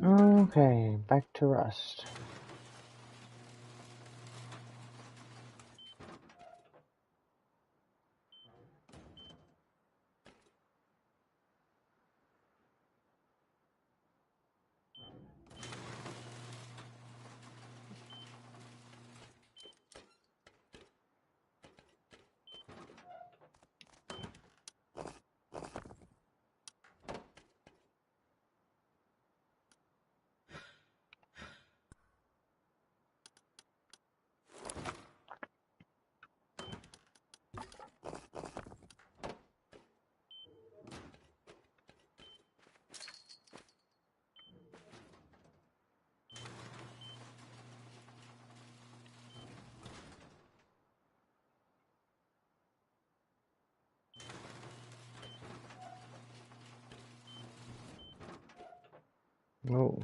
Okay, back to Rust. Oh.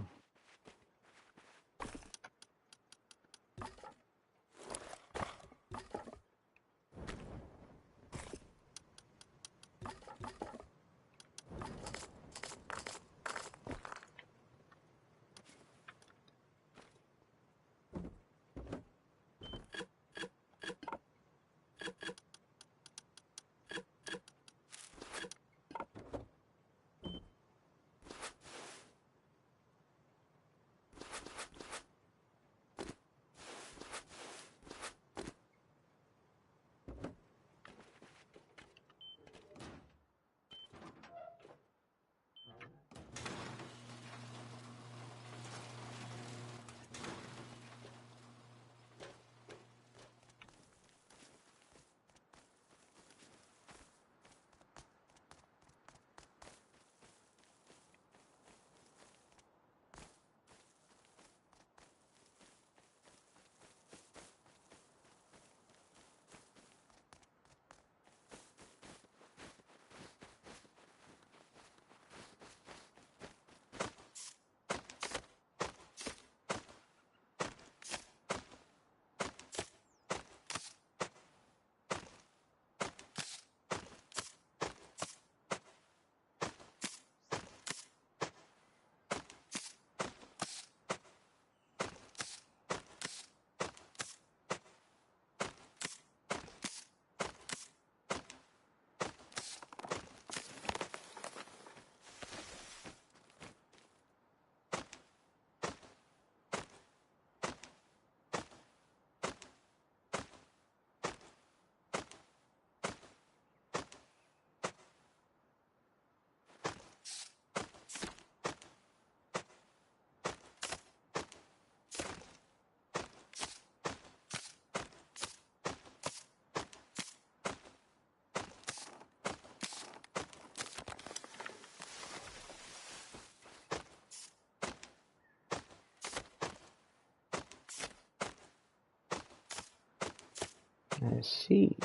I see.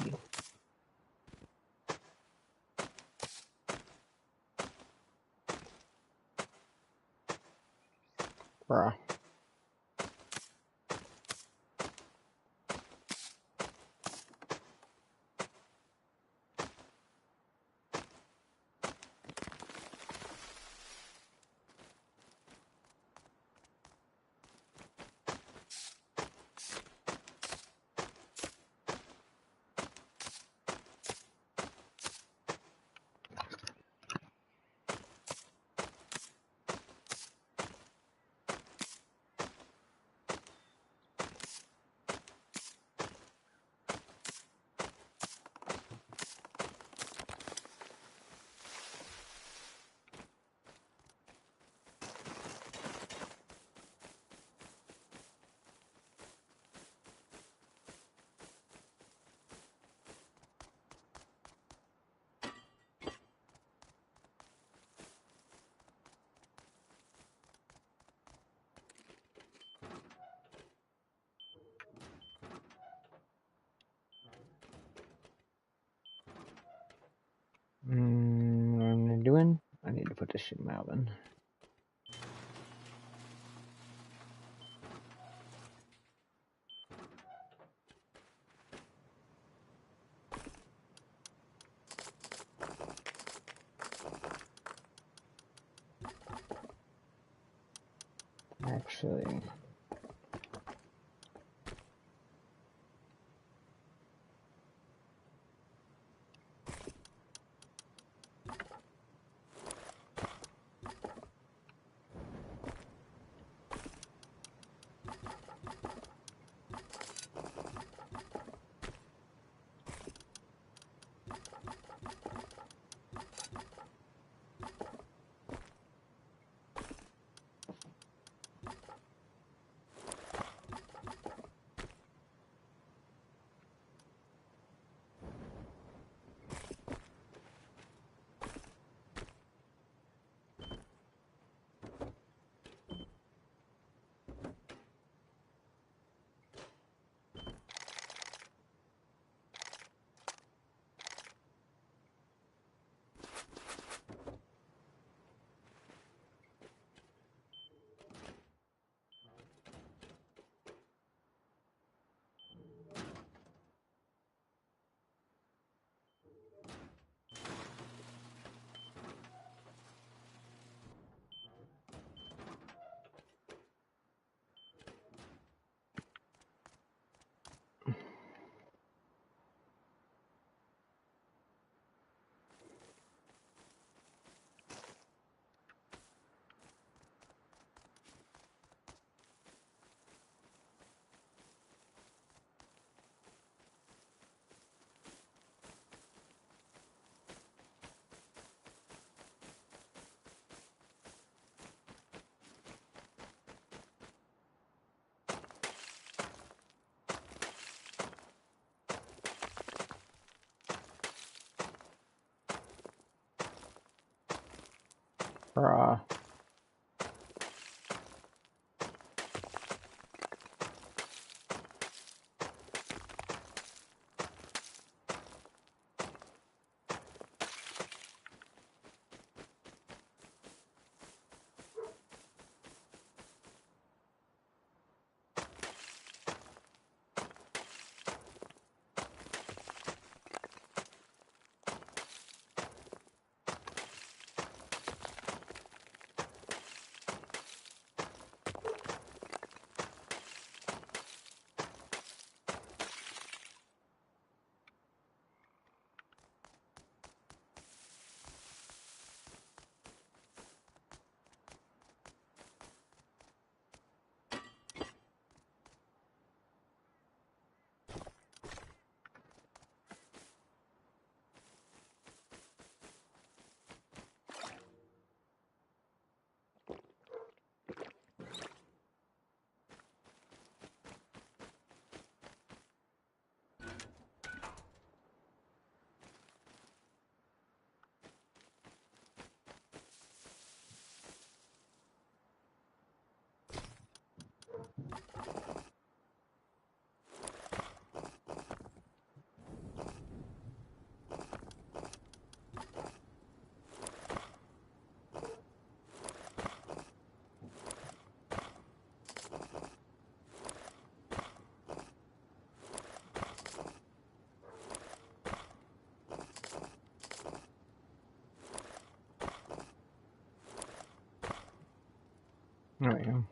Bruh. What am I doing? I need to put this in my oven. Actually, bruh. There we go.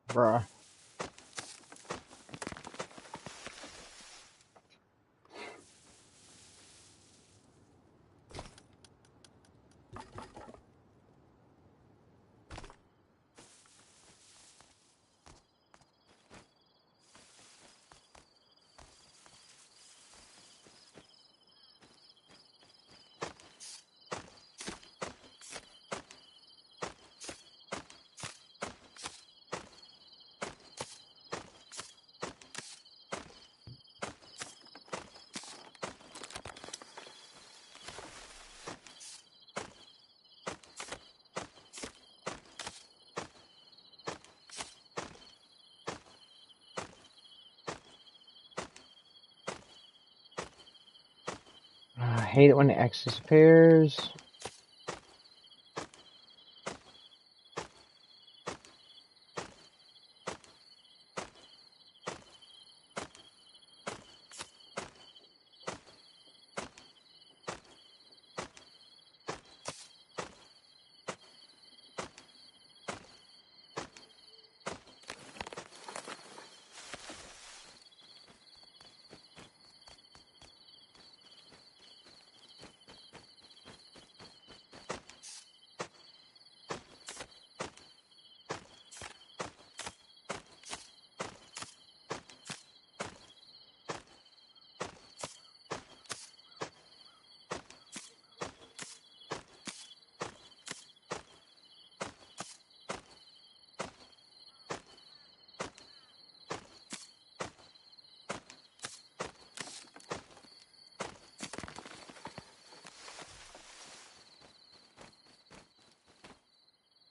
Bruh. I hate it when the X disappears.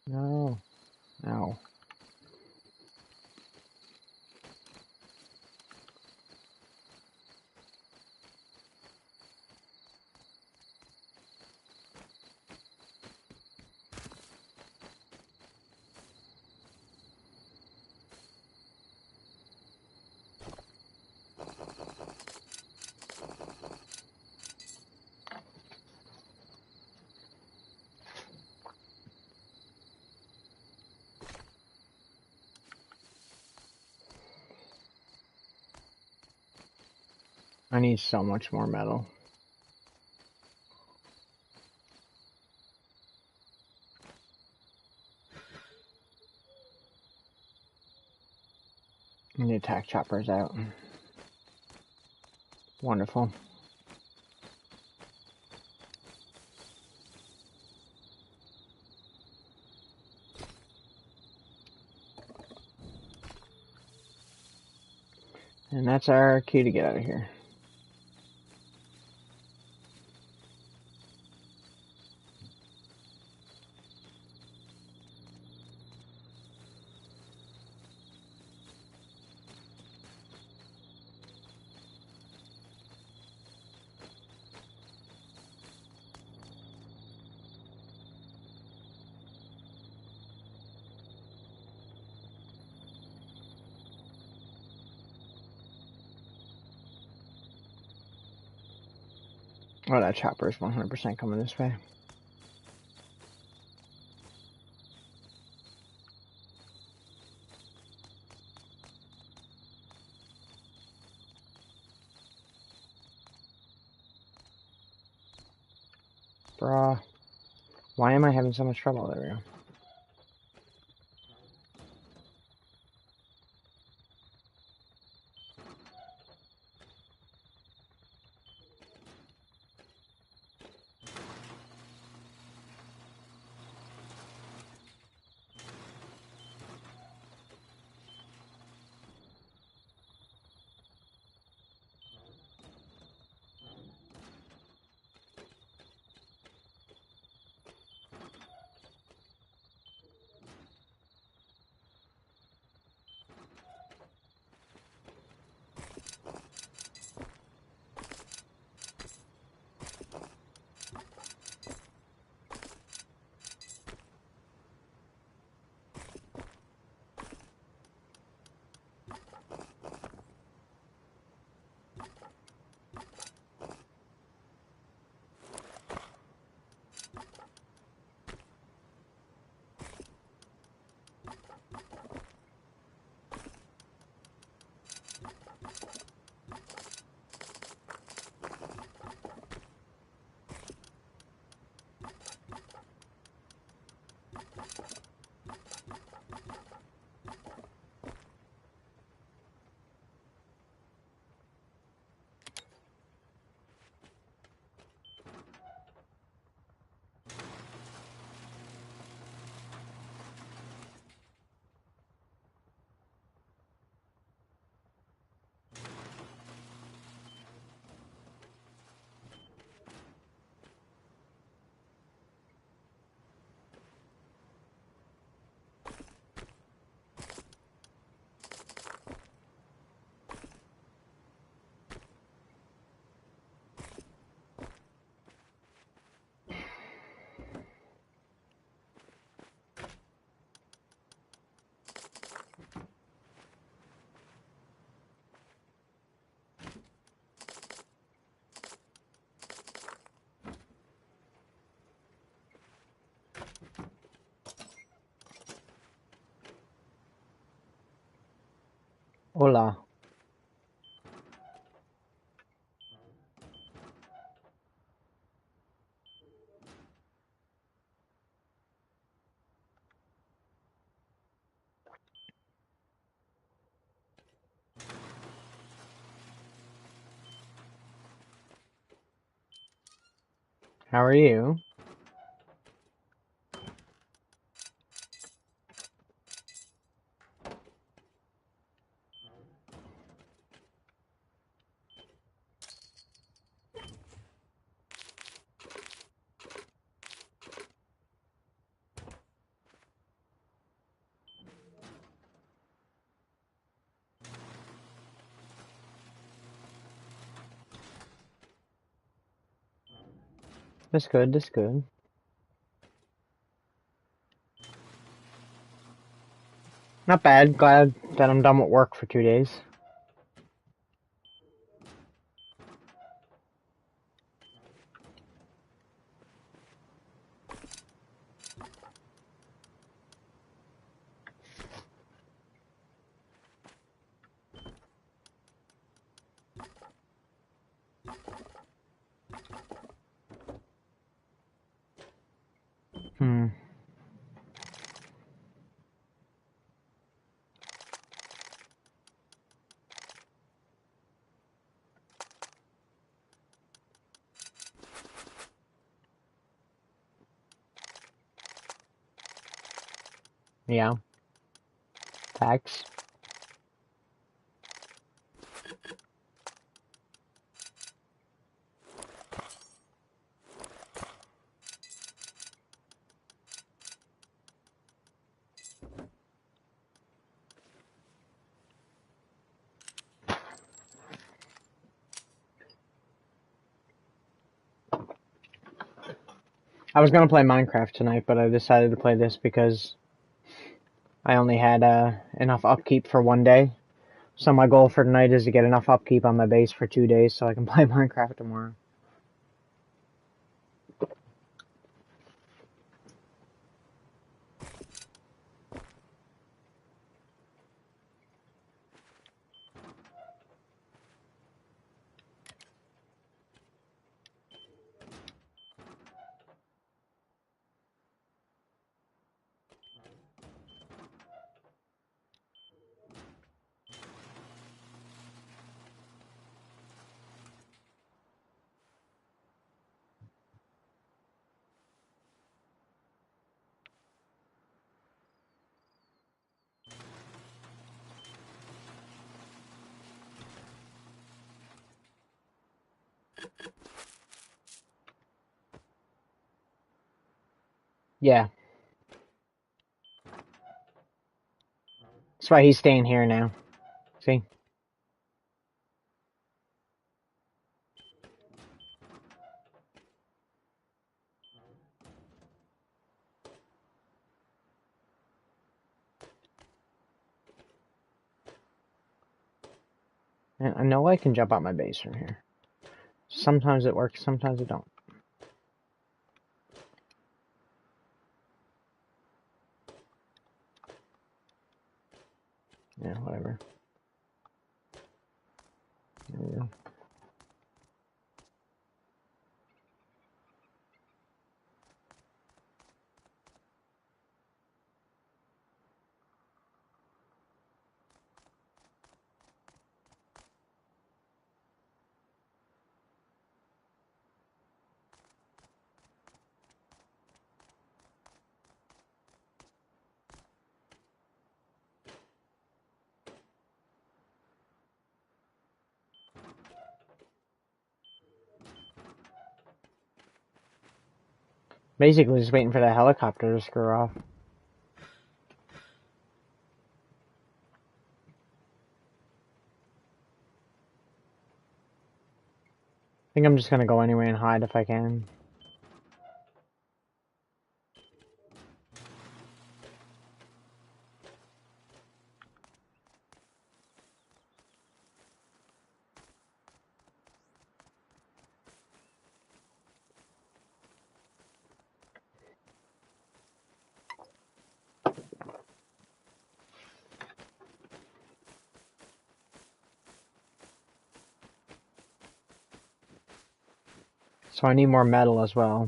No. No. I need so much more metal. And the attack chopper's out. Wonderful. And that's our key to get out of here. Oh, that chopper is 100% coming this way. Bruh. Why am I having so much trouble? There we go. Hola. How are you? That's good, that's good. Not bad. Glad that I'm done with work for 2 days. Hmm. Yeah. Facts. I was gonna play Minecraft tonight, but I decided to play this because I only had enough upkeep for 1 day. So my goal for tonight is to get enough upkeep on my base for 2 days so I can play Minecraft tomorrow. Yeah. That's why he's staying here now. See? And I know I can jump out my base from here. Sometimes it works, sometimes it don't. Yeah, whatever. There we go. Basically just waiting for that helicopter to screw off. I think I'm just gonna go anyway and hide if I can. So I need more metal as well.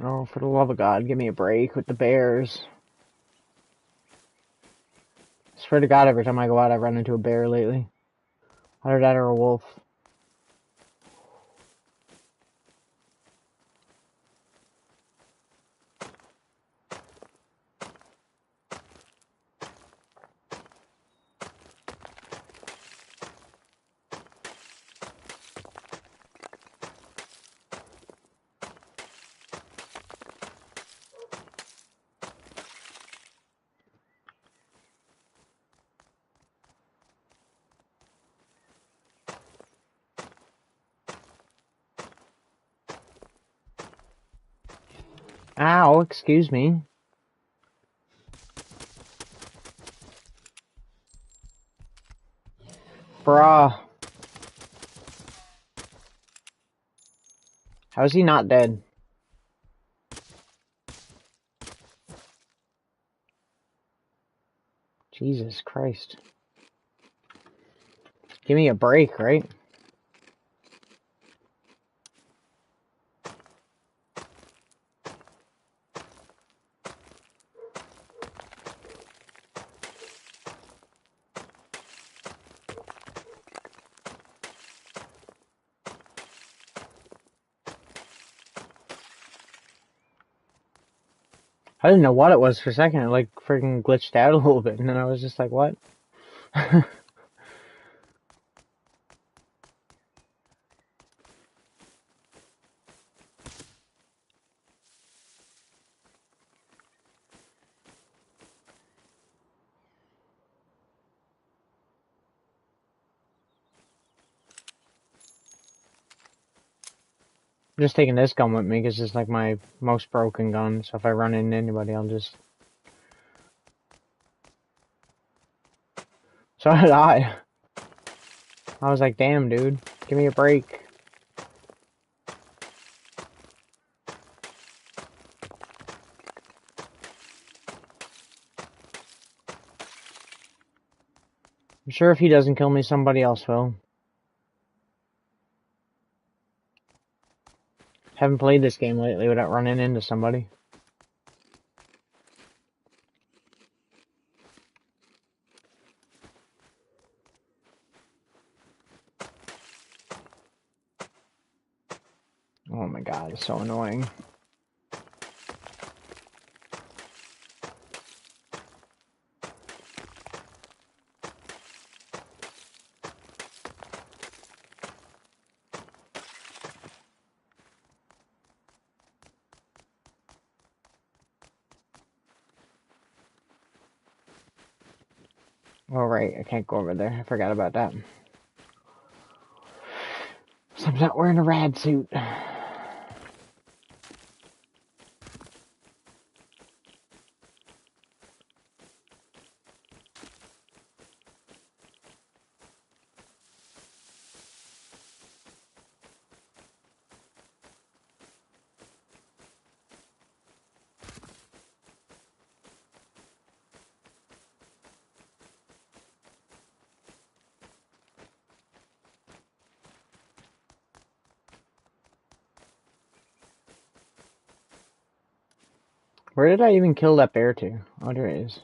Oh, for the love of God, give me a break with the bears. I swear to God, every time I go out, I run into a bear lately. Either that or a wolf. Ow, excuse me. Bruh. How is he not dead? Jesus Christ. Give me a break, right? I didn't know what it was for a second. It like freaking glitched out a little bit, and then I was just like, what? I'm just taking this gun with me because it's like my most broken gun, so if I run into anybody, I'll just... So did I. I was like, damn, dude, give me a break. I'm sure if he doesn't kill me, somebody else will. Haven't played this game lately without running into somebody. Oh my God, it's so annoying. Oh right, I can't go over there. I forgot about that. So I'm not wearing a rad suit. Where did I even kill that bear to? Oh, there it is.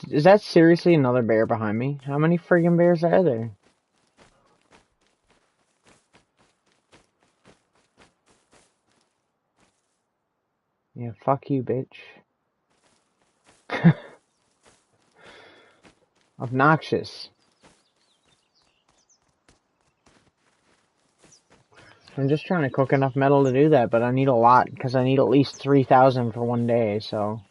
Is that seriously another bear behind me? How many friggin' bears are there? Yeah, fuck you, bitch. Obnoxious. I'm just trying to cook enough metal to do that, but I need a lot, because I need at least 3,000 for one day, so...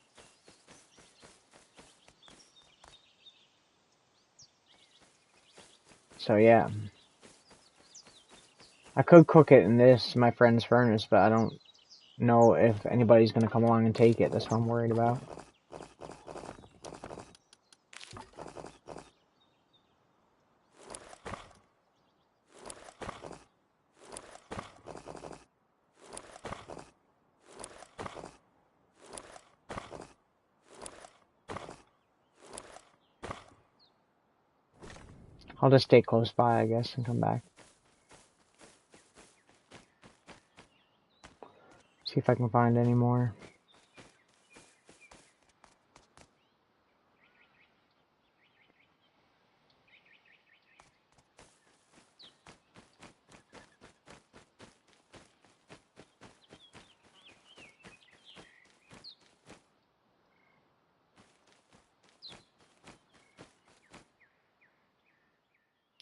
So, yeah. I could cook it in this, my friend's furnace, but I don't know if anybody's gonna come along and take it. That's what I'm worried about. I'll just stay close by, I guess, and come back. See if I can find any more.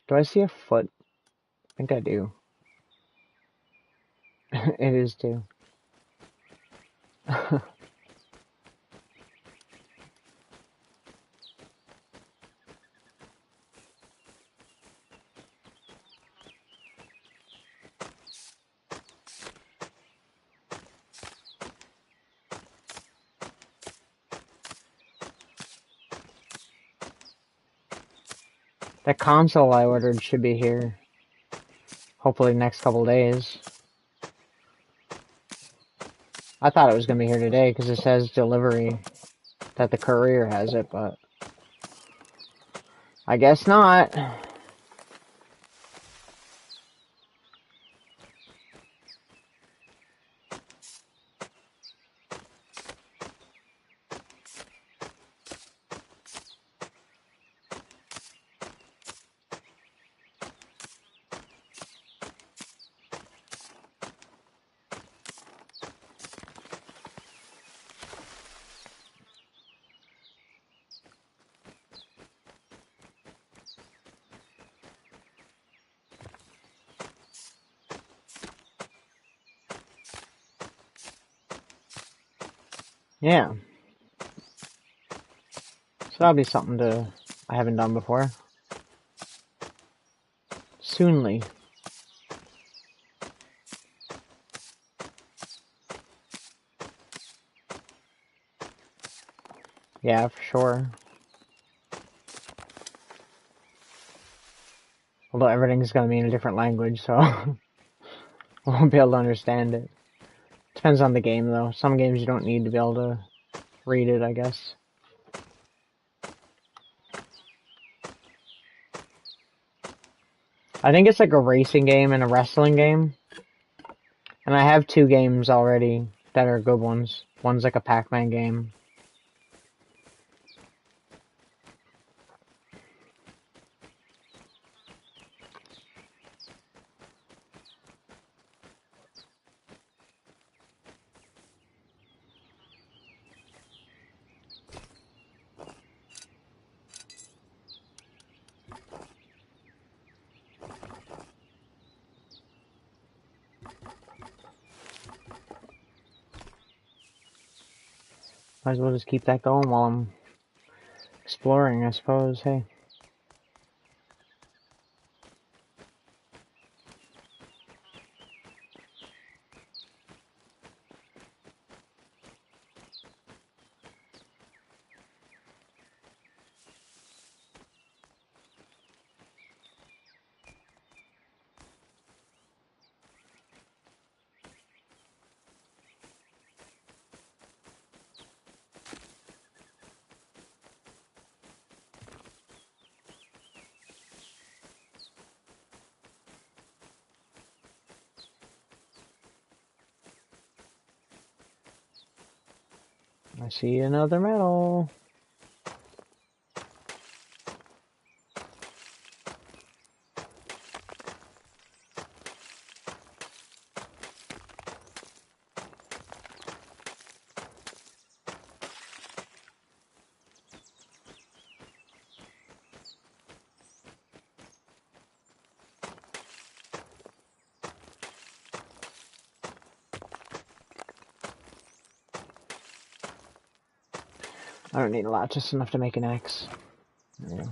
Do I see a foot? I think I do. It is too. That console I ordered should be here. Hopefully next couple days. I thought it was going to be here today because it says delivery, that the courier has it, but I guess not. Yeah. So that'll be something I haven't done before. Soonly. Yeah, for sure. Although everything's going to be in a different language, so I won't be able to understand it. Depends on the game, though. Some games you don't need to be able to read it, I guess. I think it's like a racing game and a wrestling game. And I have 2 games already that are good ones. One's like a Pac-Man game. Might as well just keep that going while I'm exploring, I suppose. Hey. I see another medal. I don't need a lot, just enough to make an axe. Yeah.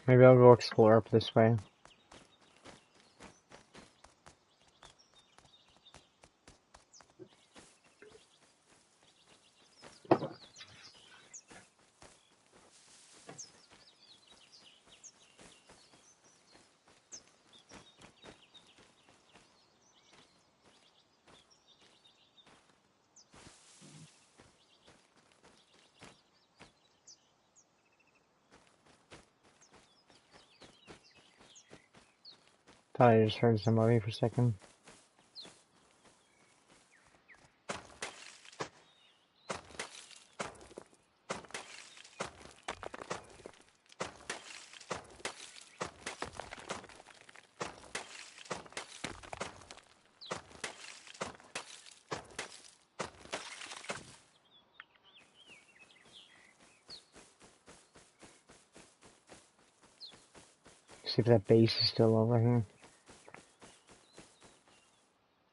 Maybe I'll go explore up this way. Thought I just heard somebody for a second. See if that base is still over here.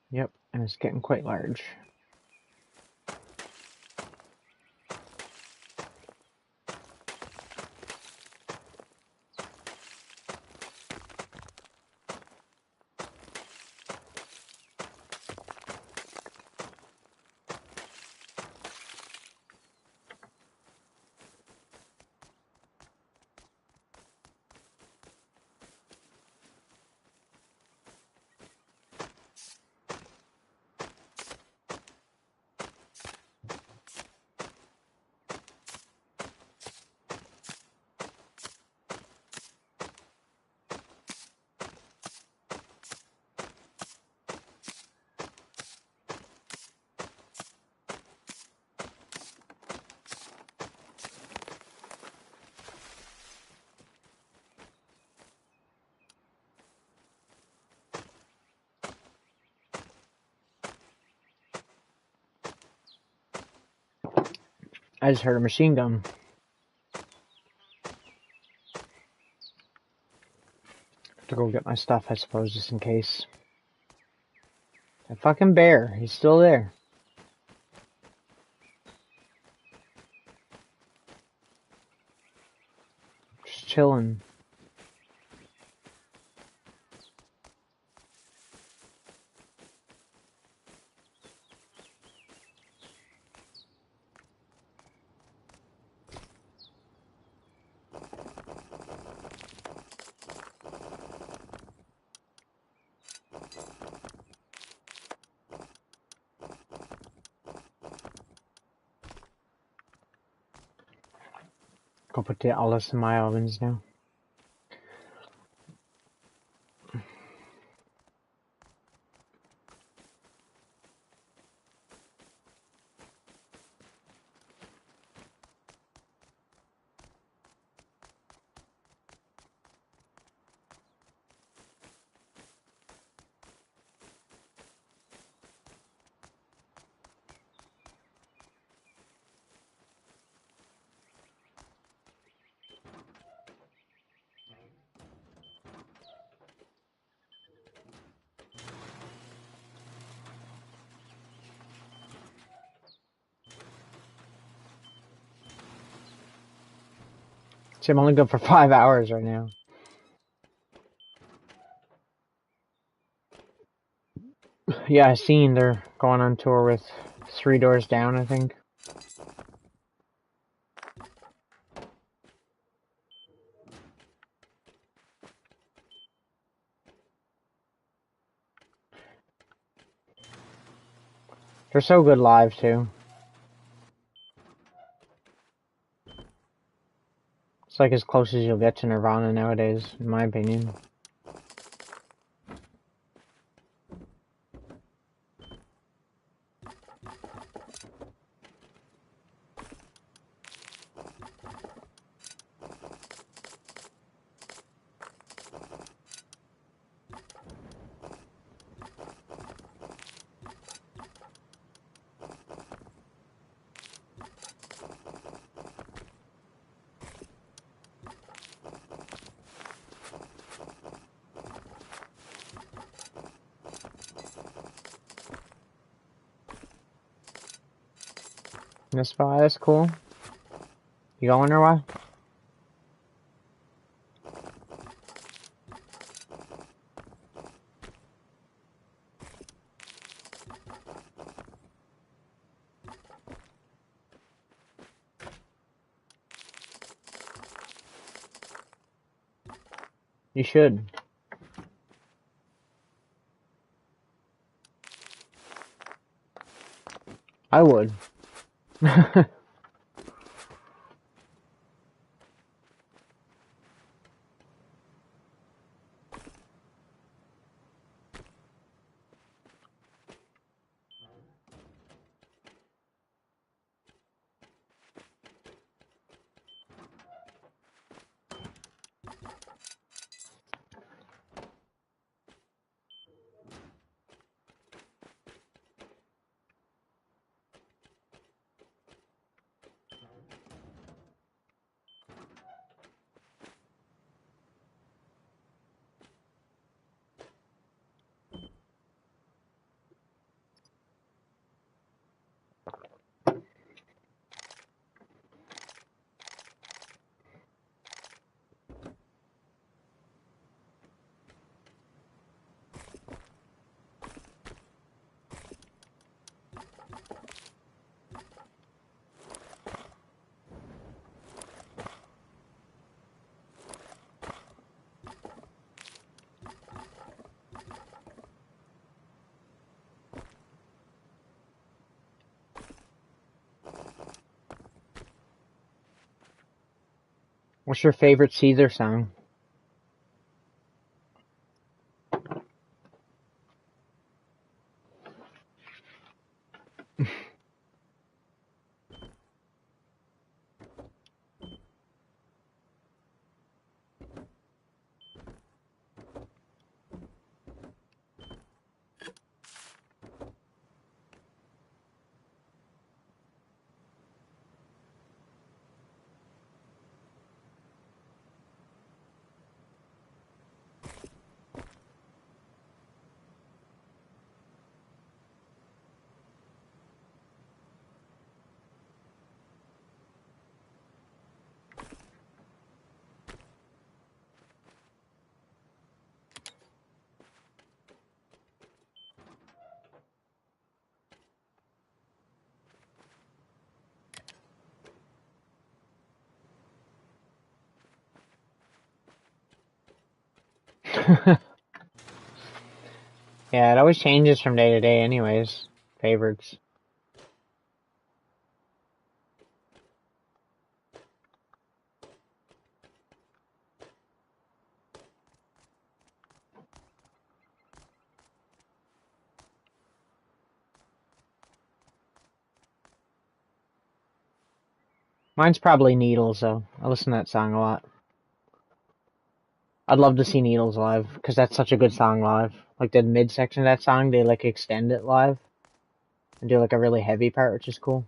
Yep, and it's getting quite large. I just heard a machine gun. Have to go get my stuff, I suppose, just in case. That fucking bear, he's still there. Just chilling. Go put the olives in my ovens now. See, I'm only good for 5 hours right now. Yeah, I seen they're going on tour with 3 doors down, I think. They're so good live, too. It's like as close as you'll get to Nirvana nowadays, in my opinion. This spot is cool. You going or what? You should. I would. What's your favorite Caesar song? Yeah, it always changes from day to day anyways. Favorites. Mine's probably Needles, though. I listen to that song a lot. I'd love to see Needles live, because that's such a good song live. Like, the mid-section of that song, they, like, extend it live. And do, like, a really heavy part, which is cool.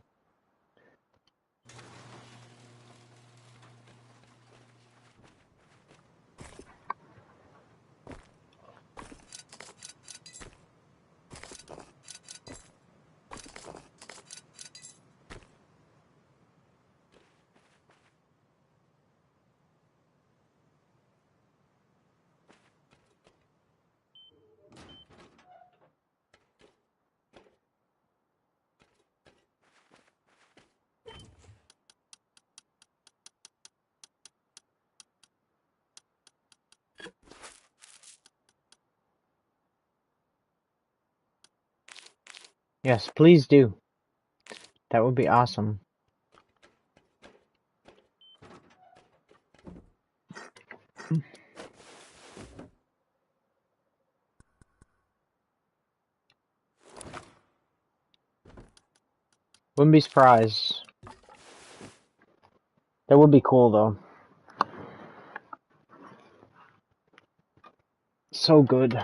Yes, please do. That would be awesome. Wouldn't be surprised. That would be cool, though. So good.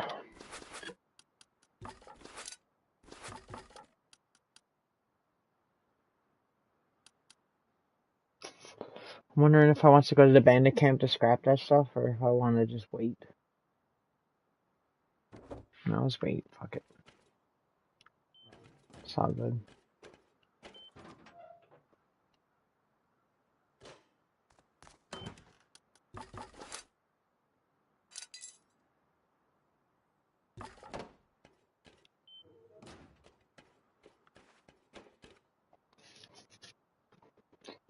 I'm wondering if I want to go to the bandit camp to scrap that stuff, or if I want to just wait. No, let's wait. Fuck it. It's all good.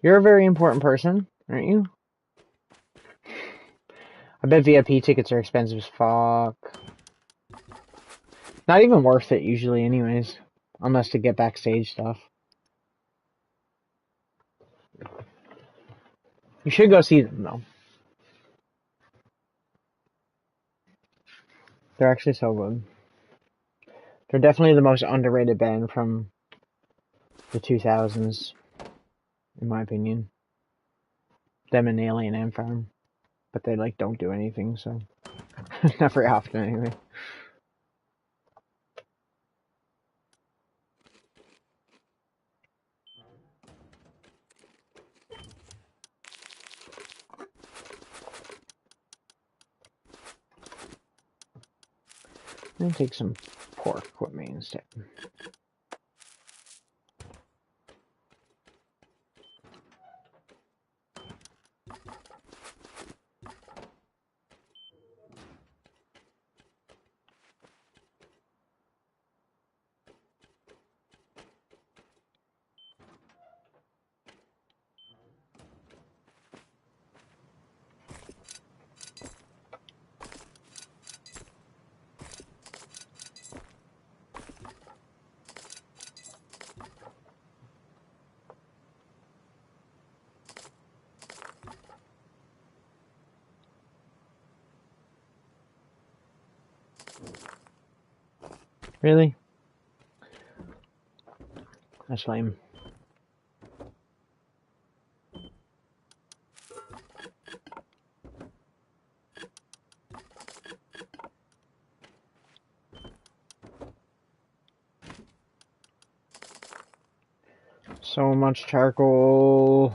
You're a very important person, aren't you? I bet VIP tickets are expensive as fuck. Not even worth it usually anyways. Unless to get backstage stuff. You should go see them though. They're actually so good. They're definitely the most underrated band from the 2000s, in my opinion. Them and Alien Ant Farm. But they like don't do anything, so not very often anyway. I'm gonna take some pork with me instead. Really? That's lame. So much charcoal.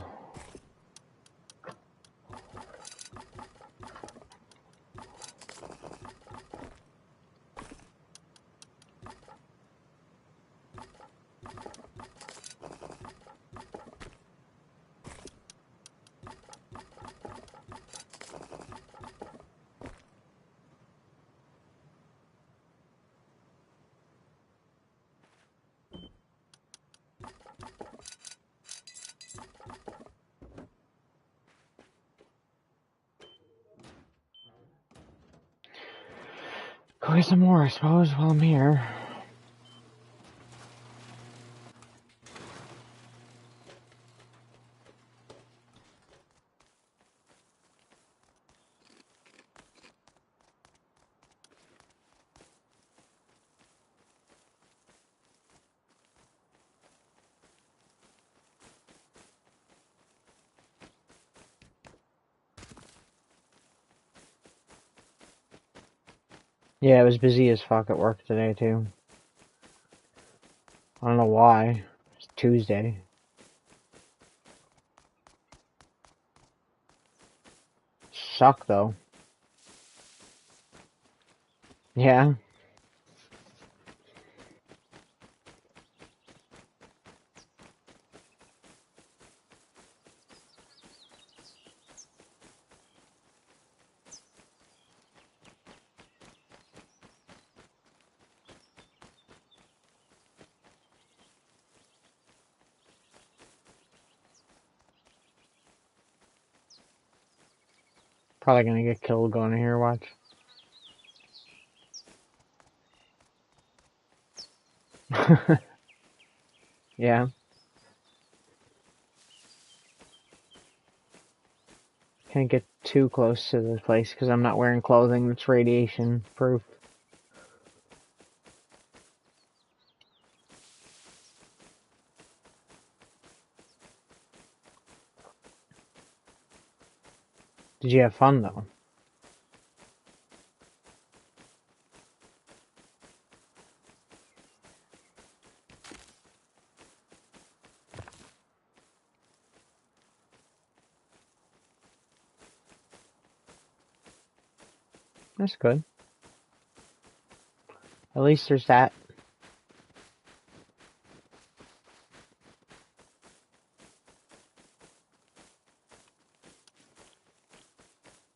Go get some more, I suppose, while I'm here. Yeah, it was busy as fuck at work today, too. I don't know why. It's Tuesday. Suck, though. Yeah. Probably gonna get killed going in here, watch. Yeah. Can't get too close to the place because I'm not wearing clothing that's radiation proof. Did you have fun though? That's good. At least there's that.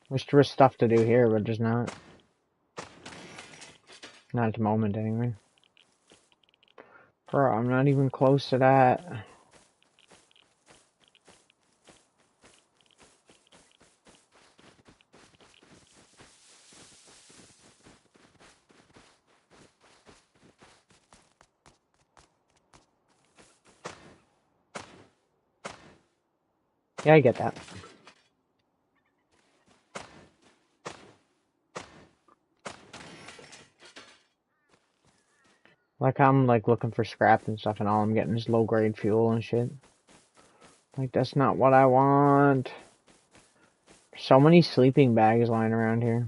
Wish there was stuff to do here, but there's not. Not at the moment, anyway. Bro, I'm not even close to that. Yeah, I get that. Like, I'm, like, looking for scrap and stuff, and all I'm getting is low-grade fuel and shit. Like, that's not what I want. So many sleeping bags lying around here.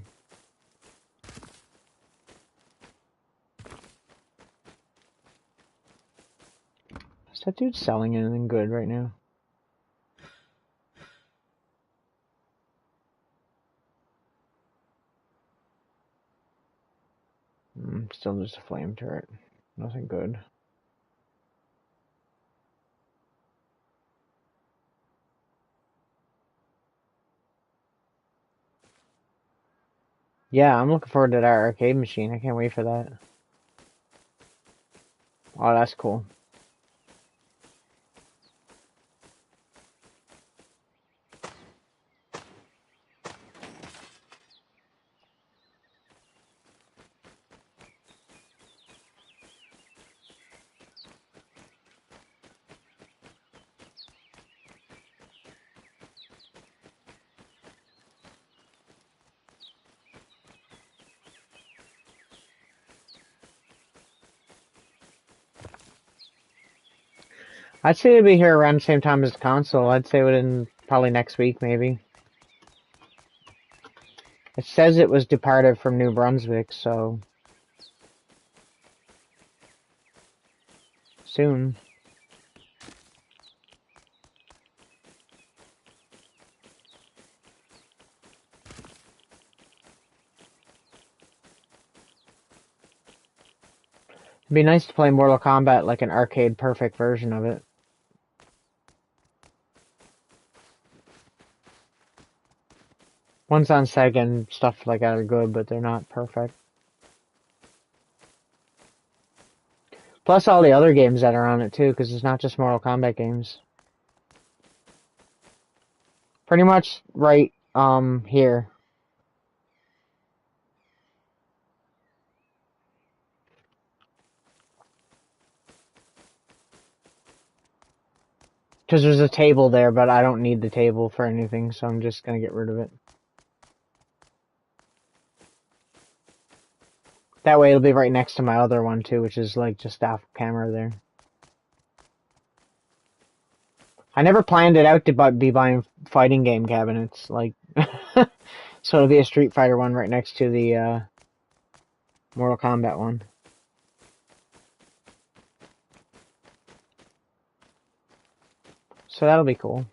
Is that dude selling anything good right now? Still just a flame turret. Nothing good. Yeah, I'm looking forward to that arcade machine. I can't wait for that. Oh, that's cool. I'd say it'll be here around the same time as the console. I'd say within probably next week, maybe. It says it was departed from New Brunswick, so soon. It'd be nice to play Mortal Kombat like an arcade perfect version of it. Ones on Sega and stuff like that are good, but they're not perfect. Plus all the other games that are on it too, because it's not just Mortal Kombat games. Pretty much right here. Because there's a table there, but I don't need the table for anything, so I'm just gonna get rid of it. That way it'll be right next to my other one too, which is like just off camera there. I never planned it out to be buying fighting game cabinets, like, so it'll be a Street Fighter one right next to the Mortal Kombat one. So that'll be cool.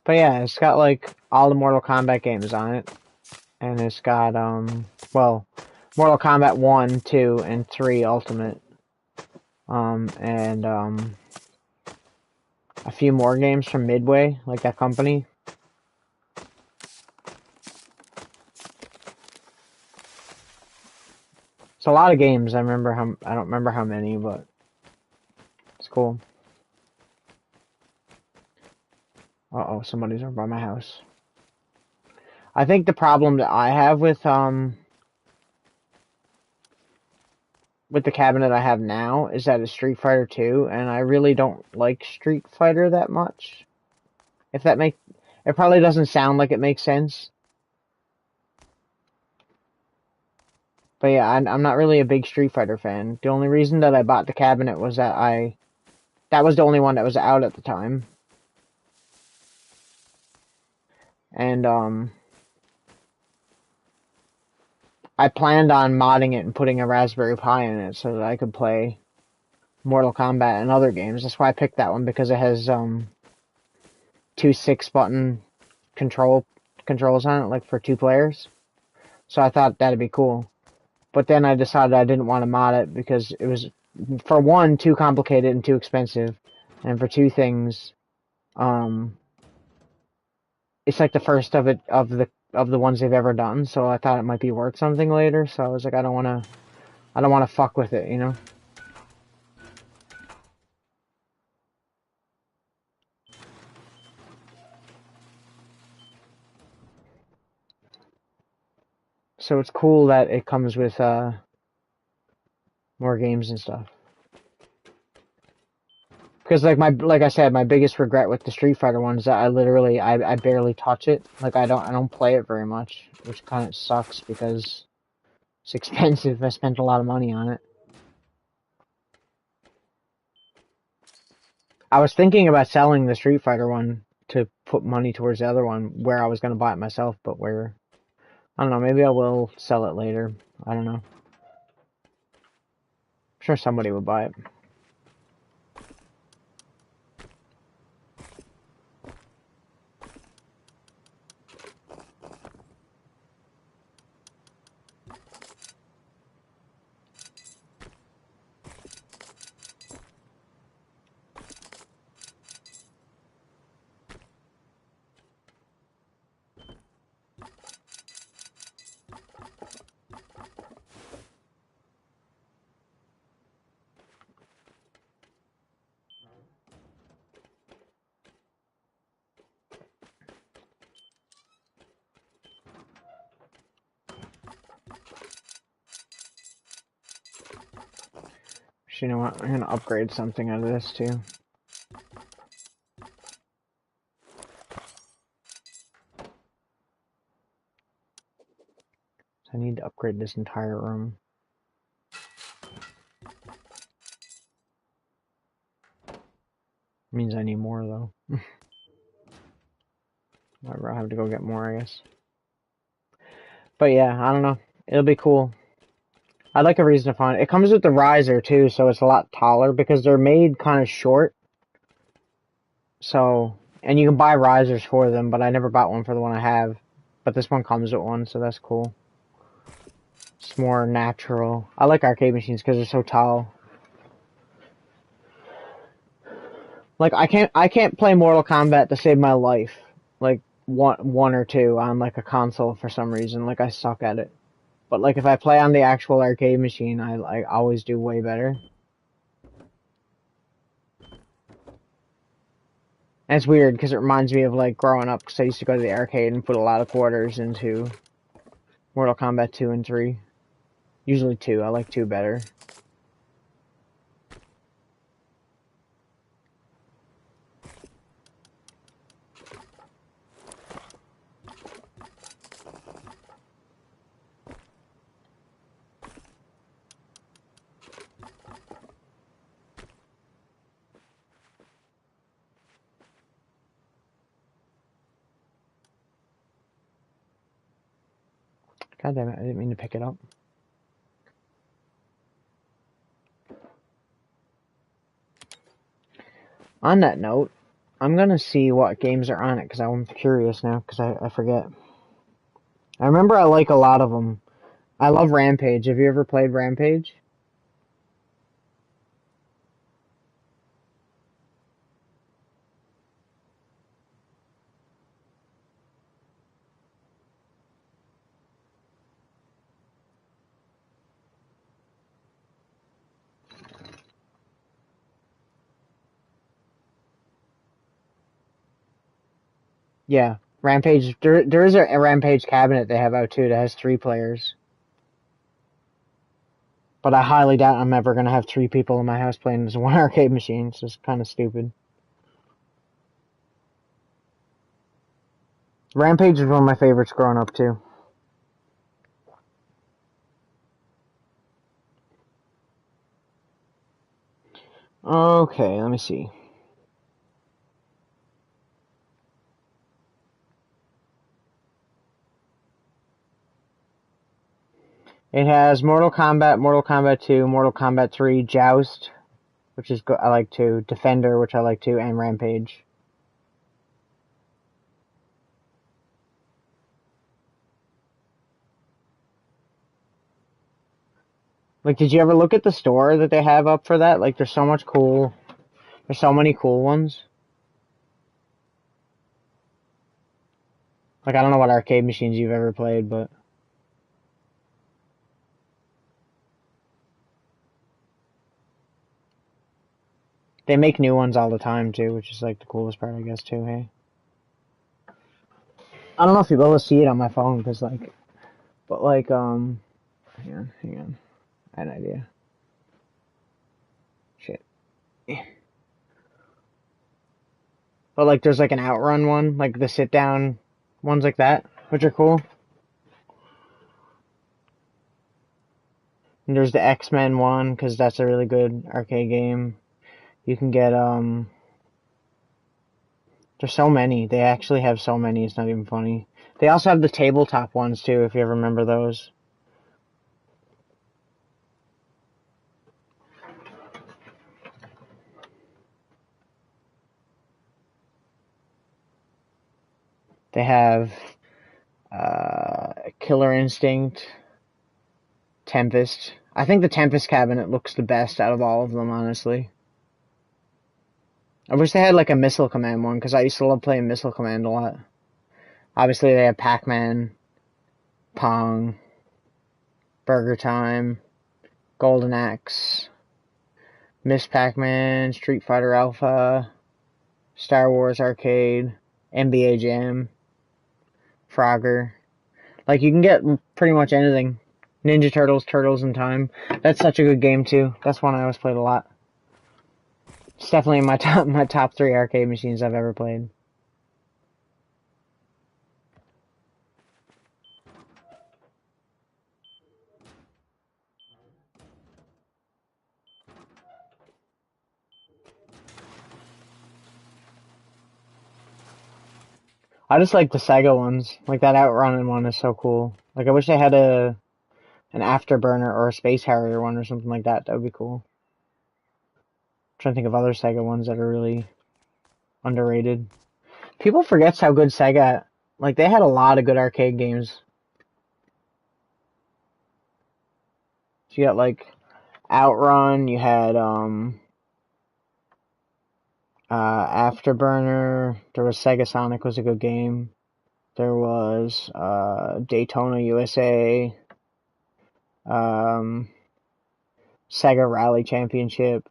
But yeah, it's got like all the Mortal Kombat games on it. And it's got, well, Mortal Kombat 1, 2, and 3 Ultimate. And a few more games from Midway, like that company. It's a lot of games. I don't remember how many, but it's cool. Uh-oh, somebody's over by my house. I think the problem that I have with the cabinet I have now is that it's Street Fighter 2, and I really don't like Street Fighter that much. If that make It probably doesn't sound like it makes sense. But yeah, I'm not really a big Street Fighter fan. The only reason that I bought the cabinet was that was the only one that was out at the time. And I planned on modding it and putting a Raspberry Pi in it so that I could play Mortal Kombat and other games. That's why I picked that one, because it has two 6-button controls on it, like for 2 players. So I thought that'd be cool. But then I decided I didn't want to mod it because it was, for one, too complicated and too expensive, and for two things, it's like the first of the ones they've ever done. So I thought it might be worth something later. So I was like, I don't want to fuck with it, you know. So it's cool that it comes with more games and stuff. Because like I said, my biggest regret with the Street Fighter one is that I barely touch it. Like I don't play it very much, which kind of sucks because it's expensive. I spent a lot of money on it. I was thinking about selling the Street Fighter one to put money towards the other one where I was going to buy it myself, but where I don't know, maybe I will sell it later. I don't know. I'm sure somebody would buy it. You know what? I'm gonna upgrade something out of this too. I need to upgrade this entire room. Means I need more though. Whatever, I'll have to go get more, I guess. But yeah, I don't know. It'll be cool. I'd like a reason to find it. It comes with the riser too, so it's a lot taller because they're made kind of short. So, and you can buy risers for them, but I never bought one for the one I have. But this one comes with one, so that's cool. It's more natural. I like arcade machines because they're so tall. Like I can't play Mortal Kombat to save my life. Like one or two on like a console for some reason. Like I suck at it. But like if I play on the actual arcade machine, I always do way better. And it's weird because it reminds me of like growing up because I used to go to the arcade and put a lot of quarters into Mortal Kombat 2 and 3. Usually 2. I like 2 better. God damn it, I didn't mean to pick it up. On that note, I'm gonna see what games are on it because I'm curious now because I forget. I remember I like a lot of them. I love Rampage. Have you ever played Rampage? Yeah, Rampage. There is a Rampage cabinet they have out too that has 3 players. But I highly doubt I'm ever gonna have 3 people in my house playing this one arcade machine. So it's kind of stupid. Rampage is one of my favorites growing up too. Okay, let me see. It has Mortal Kombat 2, Mortal Kombat 3, Joust, which is I like too, Defender, which I like too, and Rampage. Like, did you ever look at the store that they have up for that? Like, there's so many cool ones. Like, I don't know what arcade machines you've ever played, but they make new ones all the time too, which is like the coolest part, I guess, too. Hey, I don't know if you'll be able to see it on my phone, because hang on, I had an idea. Shit. But like, there's like an Outrun one, like the sit down ones like that, which are cool. And there's the X-Men one, because that's a really good arcade game. You can get there's so many. They actually have so many. It's not even funny. They also have the tabletop ones too, if you ever remember those. They have Killer Instinct, Tempest. I think the Tempest cabinet looks the best out of all of them, honestly. I wish they had like a Missile Command one, because I used to love playing Missile Command a lot. Obviously, they have Pac-Man, Pong, Burger Time, Golden Axe, Miss Pac-Man, Street Fighter Alpha, Star Wars Arcade, NBA Jam, Frogger. Like, you can get pretty much anything. Ninja Turtles, Turtles in Time. That's such a good game too. That's one I always played a lot. It's definitely in my top 3 arcade machines I've ever played. I just like the Sega ones. Like, that Outrunning one is so cool. Like, I wish they had an Afterburner or a Space Harrier one or something like that. That would be cool. I'm trying to think of other Sega ones that are really underrated. People forget how good Sega, like, they had a lot of good arcade games. So you got like Outrun, you had Afterburner, there was Sega Sonic was a good game. There was Daytona USA, um, Sega Rally Championship,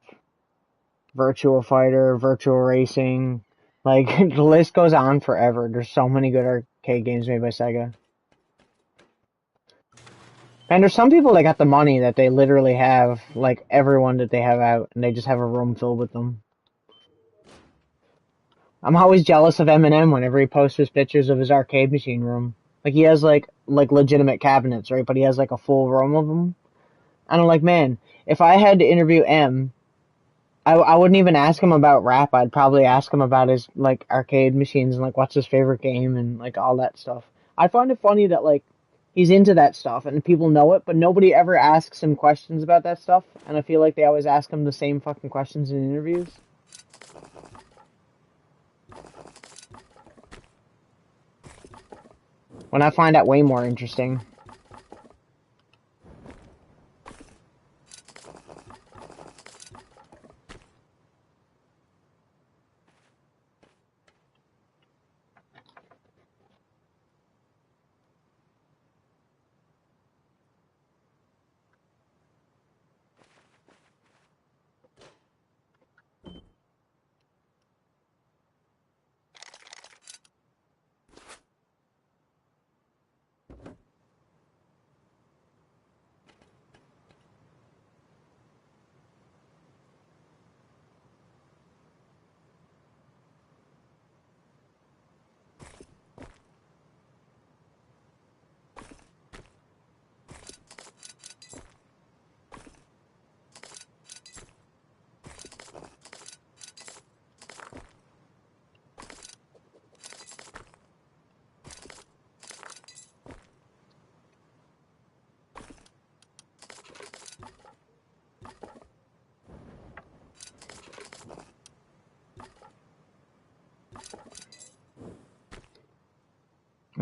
Virtual Fighter, Virtual Racing. Like, the list goes on forever. There's so many good arcade games made by Sega. And there's some people that got the money that they literally have, like, everyone that they have out, and they just have a room filled with them. I'm always jealous of Eminem whenever he posts his pictures of his arcade machine room. Like, he has, like legitimate cabinets, right? But he has, like, a full room of them. And I'm like, man, if I had to interview M, I wouldn't even ask him about rap. I'd probably ask him about his, like, arcade machines and, like, what's his favorite game and, like, all that stuff. I find it funny that, like, he's into that stuff and people know it, but nobody ever asks him questions about that stuff. And I feel like they always ask him the same fucking questions in interviews. When I find that way more interesting.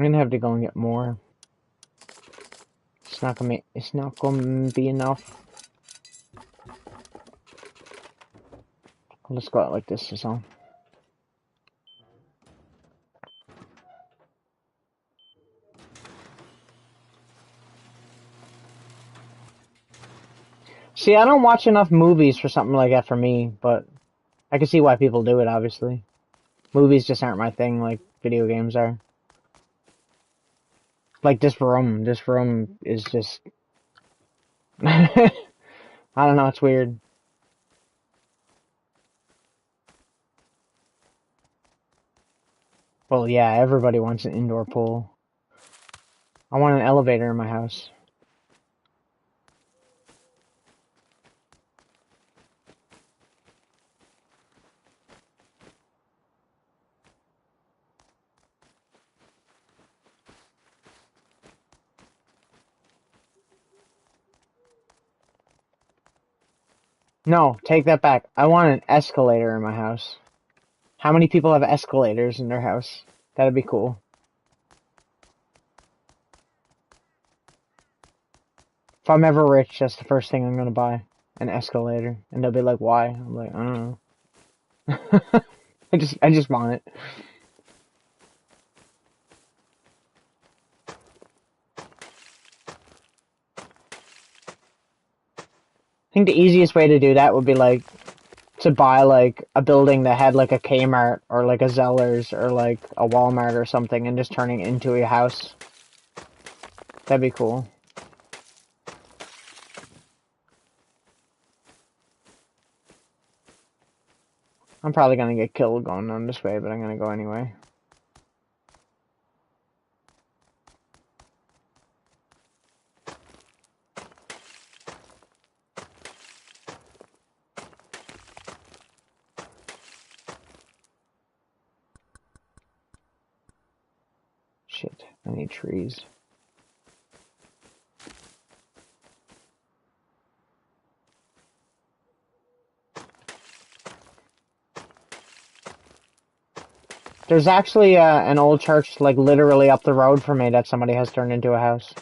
I'm gonna have to go and get more. It's not gonna be enough. I'll just go out like this is all. See, I don't watch enough movies for something like that for me, but I can see why people do it, obviously. Movies just aren't my thing like video games are. Like this room. This room is just... I don't know, it's weird. Well, yeah, everybody wants an indoor pool. I want an elevator in my house. No, take that back. I want an escalator in my house. How many people have escalators in their house? That'd be cool. If I'm ever rich, that's the first thing I'm gonna buy. An escalator. And they'll be like, why? I'm like, I don't know. I just want it. I think the easiest way to do that would be like to buy like a building that had like a Kmart or like a Zellers or like a Walmart or something and just turning it into a house. That'd be cool. I'm probably gonna get killed going on this way, but I'm gonna go anyway. Shit, I need trees. There's actually an old church like literally up the road from me that somebody has turned into a house.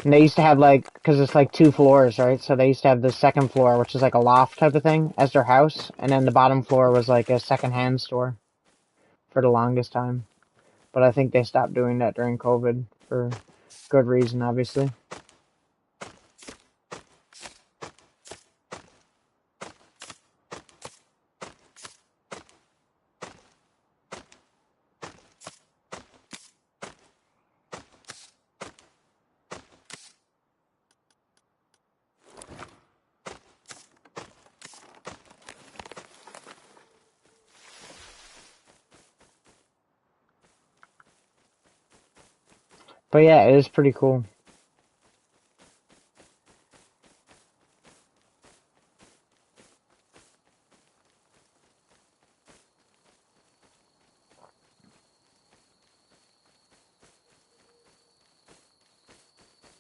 And they used to have like, because it's like 2 floors, right? So they used to have the second floor, which is like a loft type of thing, as their house. And then the bottom floor was like a second-hand store for the longest time. But I think they stopped doing that during COVID for good reason, obviously. But yeah, it is pretty cool.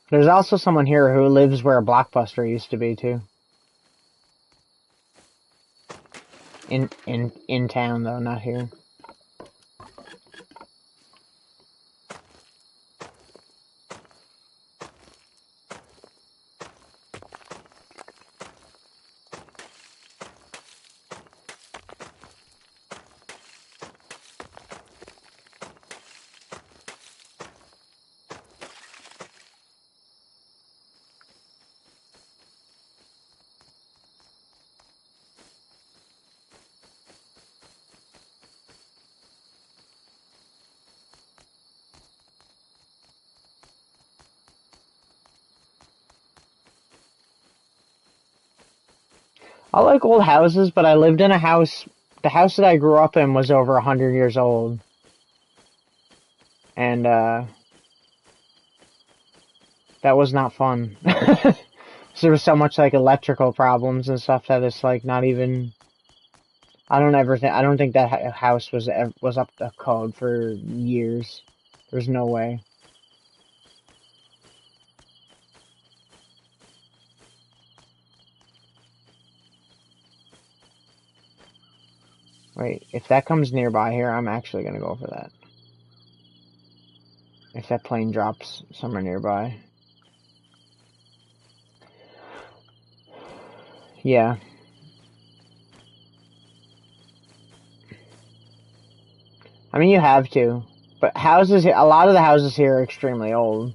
There's also someone here who lives where a Blockbuster used to be, too. In town, though, not here. I like old houses, but I lived in a house. The house that I grew up in was over 100 years old. And, that was not fun. So there was so much, like, electrical problems and stuff that it's, like, not even... I don't think that house was up to code for years. There's no way. Wait, if that comes nearby here, I'm actually gonna go for that. if that plane drops somewhere nearby. Yeah. I mean, you have to. But houses, a lot of the houses here are extremely old.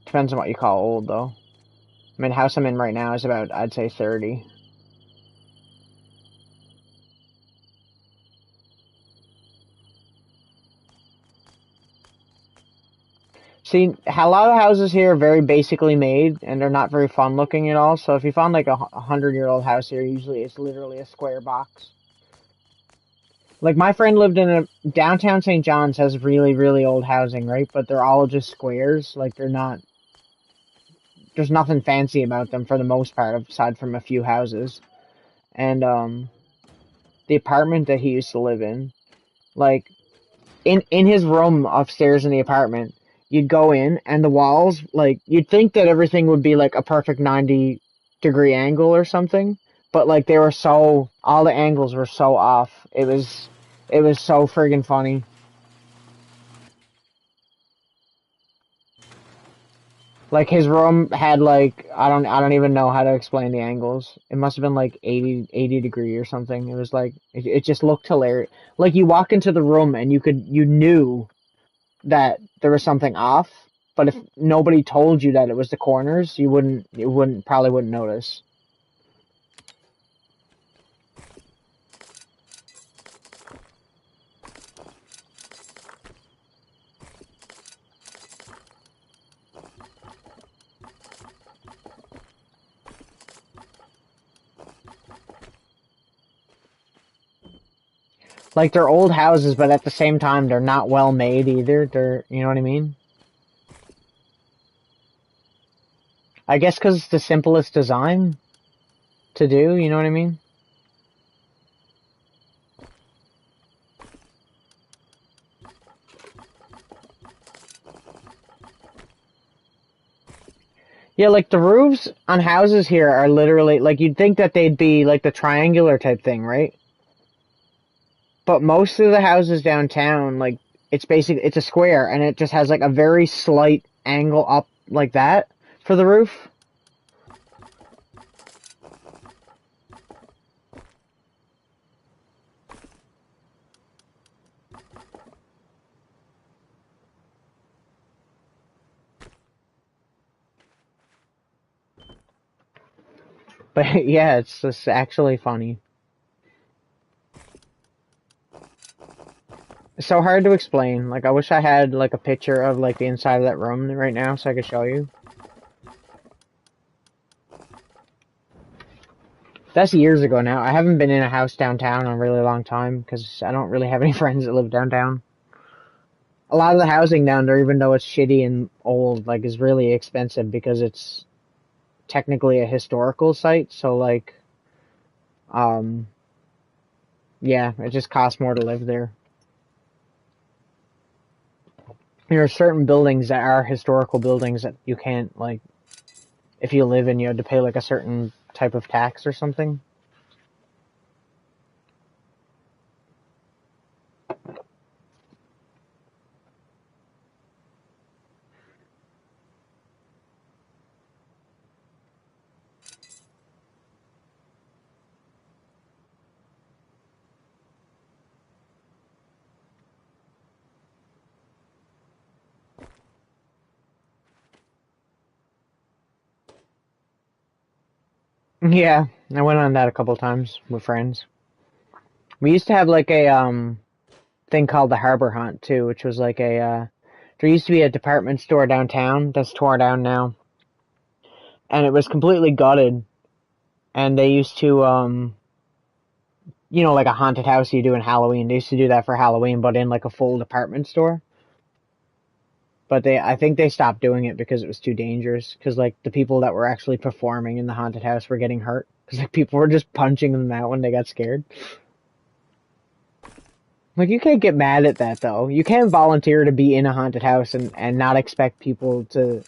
Depends on what you call old, though. I mean, the house I'm in right now is about, I'd say, 30. See, a lot of houses here are very basically made, and they're not very fun looking at all. So if you found like a 100-year-old house here, usually it's literally a square box. Like my friend lived in a downtown St. John's has really, really old housing, right? But they're all just squares. Like they're not. There's nothing fancy about them for the most part, aside from a few houses. And the apartment that he used to live in, like in his room upstairs in the apartment, you'd go in and the walls, like you'd think that everything would be like a perfect 90-degree angle or something, but like they were so all the angles were so off. It was so friggin' funny. Like his room had like I don't even know how to explain the angles. It must have been like 80 degree or something. It was like it just looked hilarious. Like you walk into the room and you knew that there was something off, but if nobody told you that it was the corners, you probably wouldn't notice. Like they're old houses, but at the same time they're not well made either. You know what I mean? I guess because it's the simplest design to do, you know what I mean? Yeah, like the roofs on houses here are literally like you'd think that they'd be like the triangular type thing, right? But most of the houses downtown, like it's a square and it just has like a very slight angle up like that for the roof. But yeah, it's just actually funny. It's so hard to explain. Like I wish I had like a picture of like the inside of that room right now so I could show you. That's years ago now. I haven't been in a house downtown in a really long time because I don't really have any friends that live downtown. A lot of the housing down there, even though it's shitty and old, like is really expensive because it's technically a historical site. So like, um, yeah, it just costs more to live there. There are certain buildings that are historical buildings that you can't like if you live in, you had to pay like a certain type of tax or something. Yeah, I went on that a couple times with friends. We used to have like a thing called the Harbor Hunt too, which was like a there used to be a department store downtown that's torn down now, and it was completely gutted. And they used to like a haunted house you do in Halloween. They used to do that for Halloween, but in like a full department store. But I think they stopped doing it because it was too dangerous. Because like the people that were actually performing in the haunted house were getting hurt. Because like people were just punching them out when they got scared. Like you can't get mad at that though. You can't volunteer to be in a haunted house and not expect people to,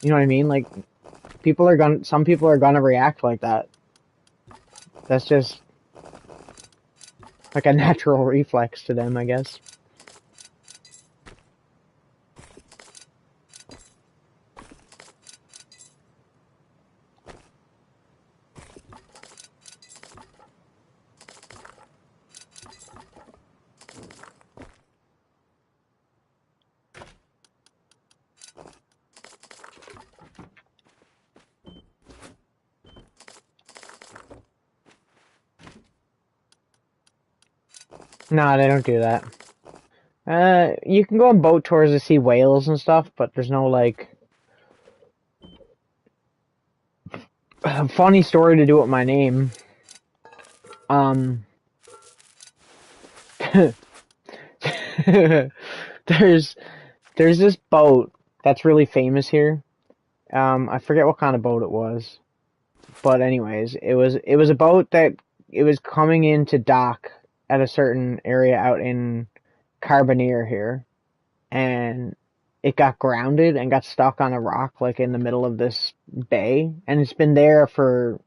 you know what I mean? Like some people are gonna react like that. That's just like a natural reflex to them, I guess. No, they don't do that. You can go on boat tours to see whales and stuff, but there's no, like, funny story to do with my name. Um, there's this boat that's really famous here. I forget what kind of boat it was, but anyways, it was a boat that it was coming into dock at a certain area out in Carbonear here, and it got grounded and got stuck on a rock like in the middle of this bay, and it's been there for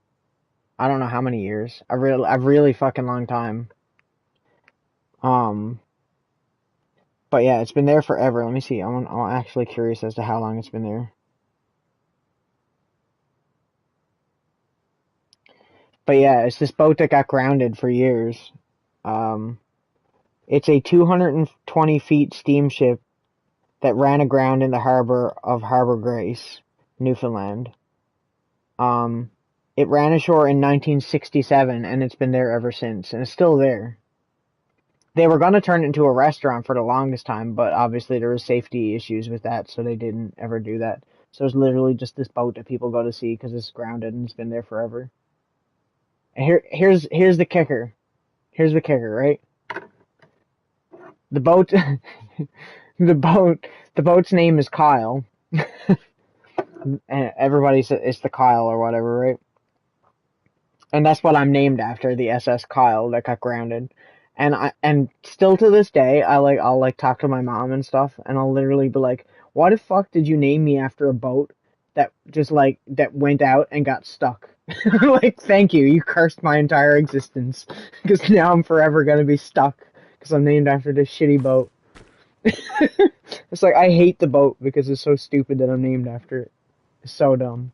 I don't know how many years, a really fucking long time. Um, but yeah, it's been there forever. Let me see. I'm actually curious as to how long it's been there. But yeah, it's this boat that got grounded for years. Um, it's a 220 feet steamship that ran aground in the harbor of Harbor Grace, Newfoundland. Um, it ran ashore in 1967, and it's been there ever since, and it's still there. They were going to turn it into a restaurant for the longest time, but obviously there was safety issues with that, so they didn't ever do that. So it's literally just this boat that people go to see because it's grounded and it's been there forever. And here's the kicker. Here's the kicker, right? The boat, the boat, the boat's name is Kyle, and everybody says it's the Kyle or whatever, right? And that's what I'm named after, the SS Kyle that got grounded. And still to this day, I'll like talk to my mom and stuff, and I'll literally be like, "Why the fuck did you name me after a boat that just like that went out and got stuck?" Like, thank you, you cursed my entire existence because now I'm forever gonna be stuck because I'm named after this shitty boat. It's like I hate the boat because it's so stupid that I'm named after it. It's so dumb.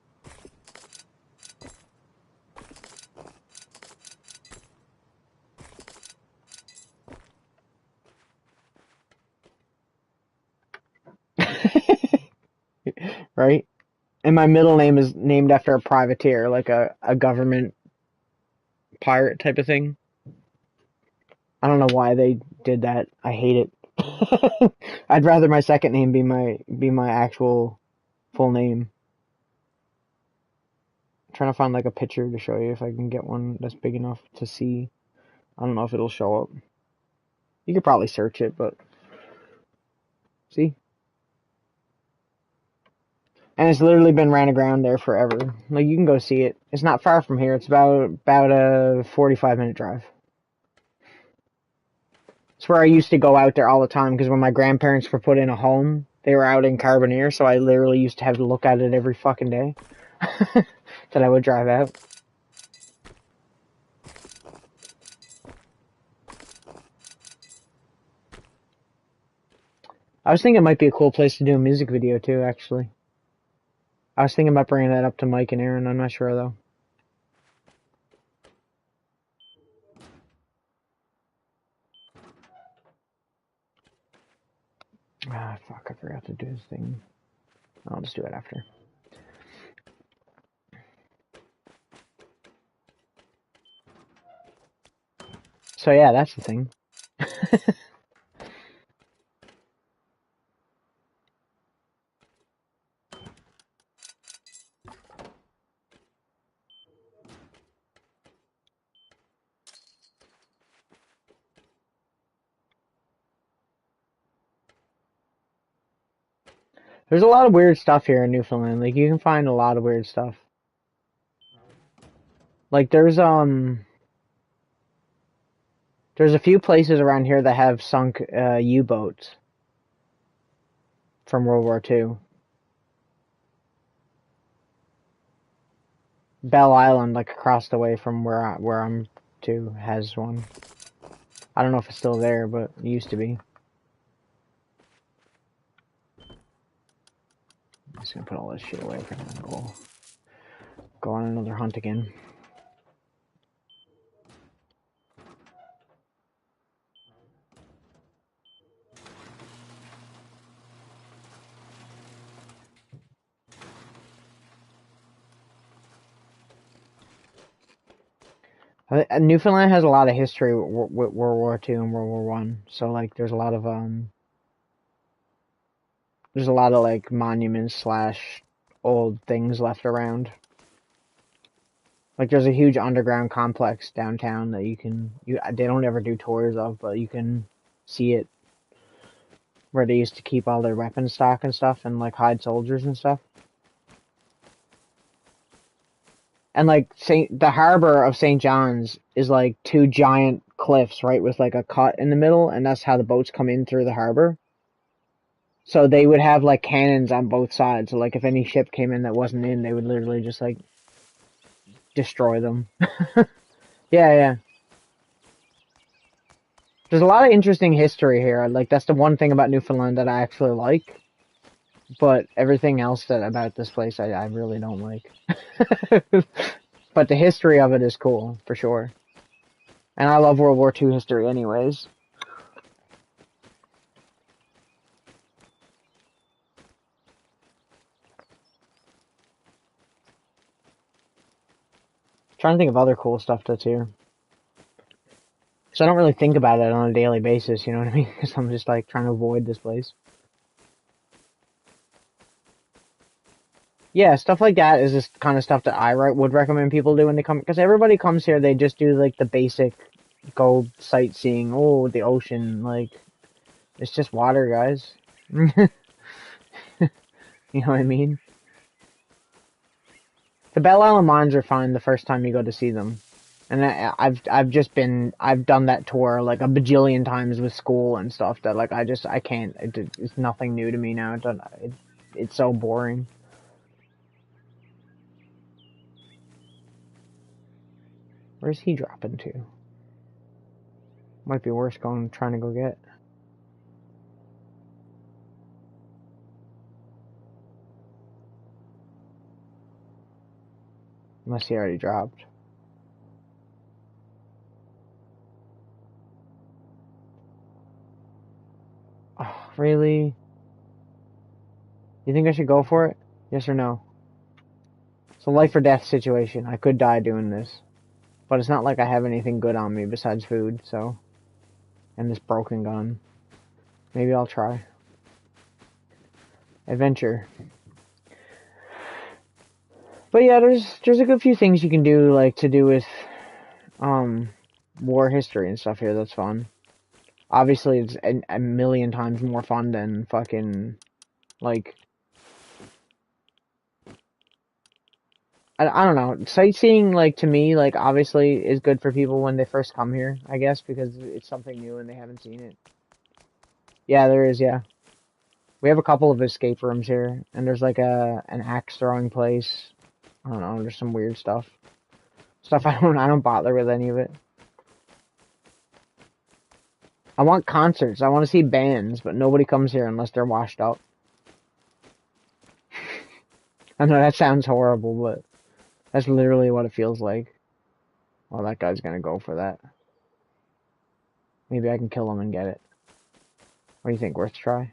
Right? And my middle name is named after a privateer, like a government pirate type of thing. I don't know why they did that. I hate it. I'd rather my second name be my actual full name. I'm trying to find like a picture to show you if I can get one that's big enough to see. I don't know if it'll show up. You could probably search it, but see? And it's literally been ran aground there forever. Like you can go see it. It's not far from here. It's about a 45-minute drive. It's where I used to go out there all the time because when my grandparents were put in a home, they were out in Carbonear, so I literally used to have to look at it every fucking day that I would drive out. I was thinking it might be a cool place to do a music video too, actually. I was thinking about bringing that up to Mike and Aaron. I'm not sure though. Ah, fuck, I forgot to do this thing. I'll just do it after. So yeah, that's the thing. There's a lot of weird stuff here in Newfoundland. Like you can find a lot of weird stuff. Like there's a few places around here that have sunk U-boats from World War II. Bell Island, like across the way from where I'm to, has one. I don't know if it's still there, but it used to be. I'm just gonna put all this shit away for now and go on another hunt again. Newfoundland has a lot of history with World War II and World War One. So like, there's a lot of like monuments slash old things left around. Like there's a huge underground complex downtown that they don't ever do tours of, but you can see it where they used to keep all their weapon stock and stuff and like hide soldiers and stuff. And like the harbor of St. John's is like two giant cliffs, right, with like a cut in the middle, and that's how the boats come in through the harbor. So they would have like cannons on both sides. So like if any ship came in that wasn't in, they would literally just like destroy them. Yeah, yeah. There's a lot of interesting history here. Like that's the one thing about Newfoundland that I actually like. But everything else about this place I really don't like. But the history of it is cool, for sure. And I love World War II history anyways. Trying to think of other cool stuff that's here. So I don't really think about it on a daily basis, you know what I mean? Because I'm just like trying to avoid this place. Yeah, stuff like that is just kind of stuff that I would recommend people do when they come. Because everybody comes here, they just do like the basic go sightseeing. Oh, the ocean. Like, it's just water, guys. You know what I mean? The Belle Isle Mines are fine the first time you go to see them. And I've done that tour like a bajillion times with school and stuff that like I can't, it's nothing new to me now. It's so boring. Where's he dropping to? Might be worse trying to go get. Unless he already dropped. Oh, really? You think I should go for it? Yes or no? It's a life or death situation. I could die doing this. But it's not like I have anything good on me besides food, so. And this broken gun. Maybe I'll try. Adventure. But yeah, there's a good few things you can do, like, to do with, war history and stuff here that's fun. Obviously, it's a million times more fun than fucking, like, I don't know. Sightseeing, like, to me, like, obviously is good for people when they first come here, I guess, because it's something new and they haven't seen it. Yeah, there is, yeah. We have a couple of escape rooms here, and there's, like, an axe throwing place. I don't know, there's some weird stuff. Stuff I don't bother with any of it. I want concerts. I want to see bands, but nobody comes here unless they're washed up. I know that sounds horrible, but that's literally what it feels like. Well, that guy's gonna go for that. Maybe I can kill him and get it. What do you think? Worth a try?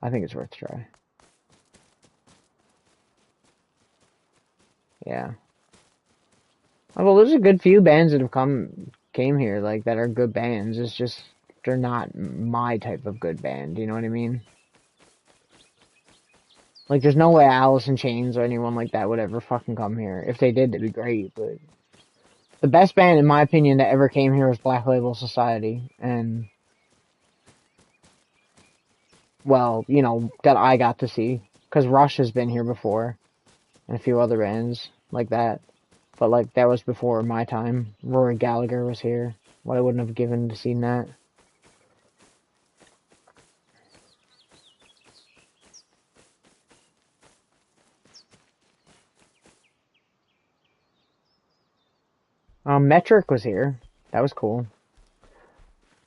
I think it's worth a try. Yeah. Well, there's a good few bands that have came here, like, that are good bands. It's just, they're not my type of good band, you know what I mean? Like, there's no way Alice in Chains or anyone like that would ever fucking come here. If they did, it'd be great, but the best band, in my opinion, that ever came here was Black Label Society, and, well, you know, that I got to see, because Rush has been here before, and a few other bands like that, but, like, that was before my time. Rory Gallagher was here. What I wouldn't have given to see that. Metric was here. That was cool.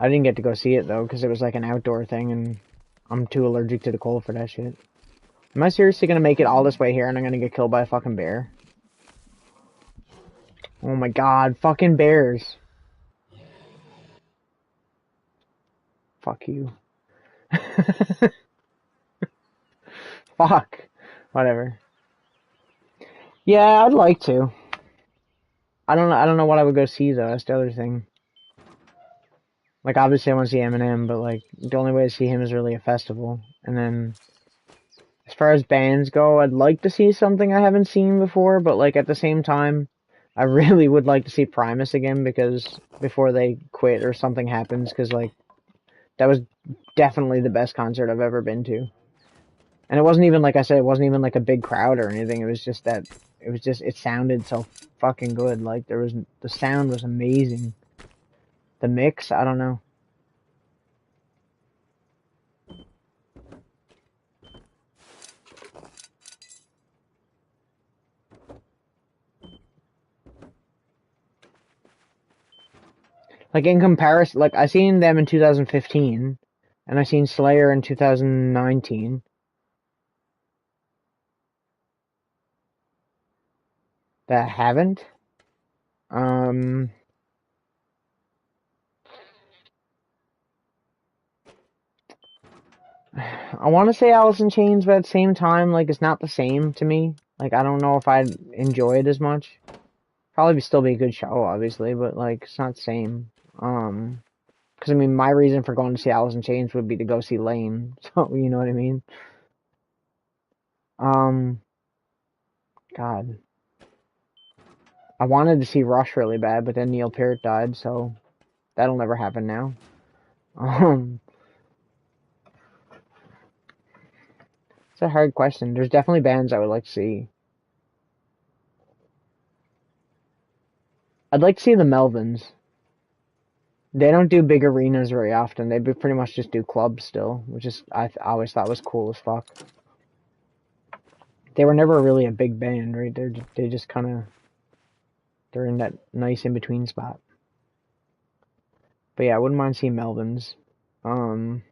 I didn't get to go see it, though, because it was like an outdoor thing, and I'm too allergic to the cold for that shit. Am I seriously gonna make it all this way here and I'm gonna get killed by a fucking bear? Oh my god, fucking bears. Fuck you. Fuck. Whatever. Yeah, I'd like to. I don't know what I would go see though. That's the other thing. Like obviously I want to see Eminem, but like the only way to see him is really a festival. And then as far as bands go, I'd like to see something I haven't seen before, but like at the same time, I really would like to see Primus again because before they quit or something happens, because like that was definitely the best concert I've ever been to. And it wasn't even like I said, it wasn't even like a big crowd or anything. It was just that it sounded so fucking good. Like the sound was amazing. The mix, I don't know. Like in comparison, like I seen them in 2015, and I seen Slayer in 2019. That haven't. Um, I want to say Alice in Chains, but at the same time, like it's not the same to me. Like I don't know if I'd enjoy it as much. Probably still be a good show, obviously, but like it's not the same. Because I mean, my reason for going to see Alice in Chains would be to go see Lane. So you know what I mean. Um, God, I wanted to see Rush really bad, but then Neil Peart died, so that'll never happen now. Um, it's a hard question. There's definitely bands I would like to see. I'd like to see the Melvins. They don't do big arenas very often. They pretty much just do clubs still, which is I always thought was cool as fuck. They were never really a big band, right? They just kind of they're in that nice in between spot. But yeah, I wouldn't mind seeing Melvins. Um,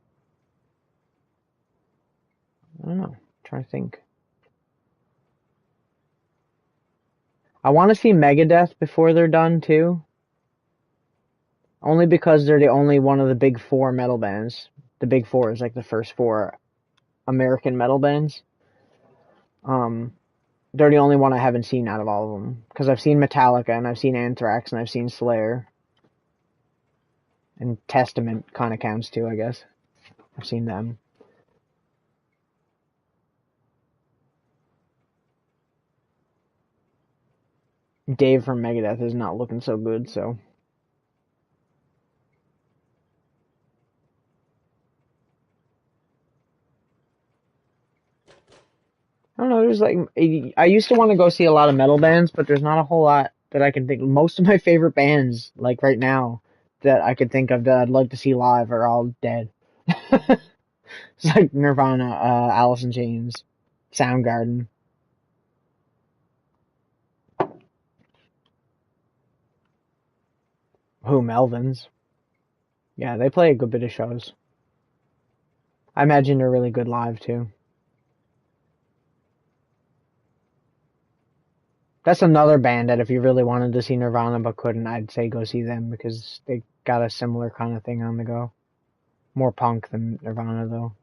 I don't know. I'm trying to think. I want to see Megadeth before they're done too. Only because they're the only one of the big four metal bands. The big four is like the first four American metal bands. Um, they're the only one I haven't seen out of all of them. Because I've seen Metallica and I've seen Anthrax and I've seen Slayer. And Testament kind of counts too, I guess. I've seen them. Dave from Megadeth is not looking so good, so. I don't know, there's like. I used to want to go see a lot of metal bands, but there's not a whole lot that I can think. Most of my favorite bands, like right now, that I could think of that I'd like to see live are all dead. It's like Nirvana, Alice in Chains, Soundgarden. Who, Melvins? Yeah, they play a good bit of shows. I imagine they're really good live too. That's another band that if you really wanted to see Nirvana but couldn't, I'd say go see them because they got a similar kind of thing on the go. More punk than Nirvana though,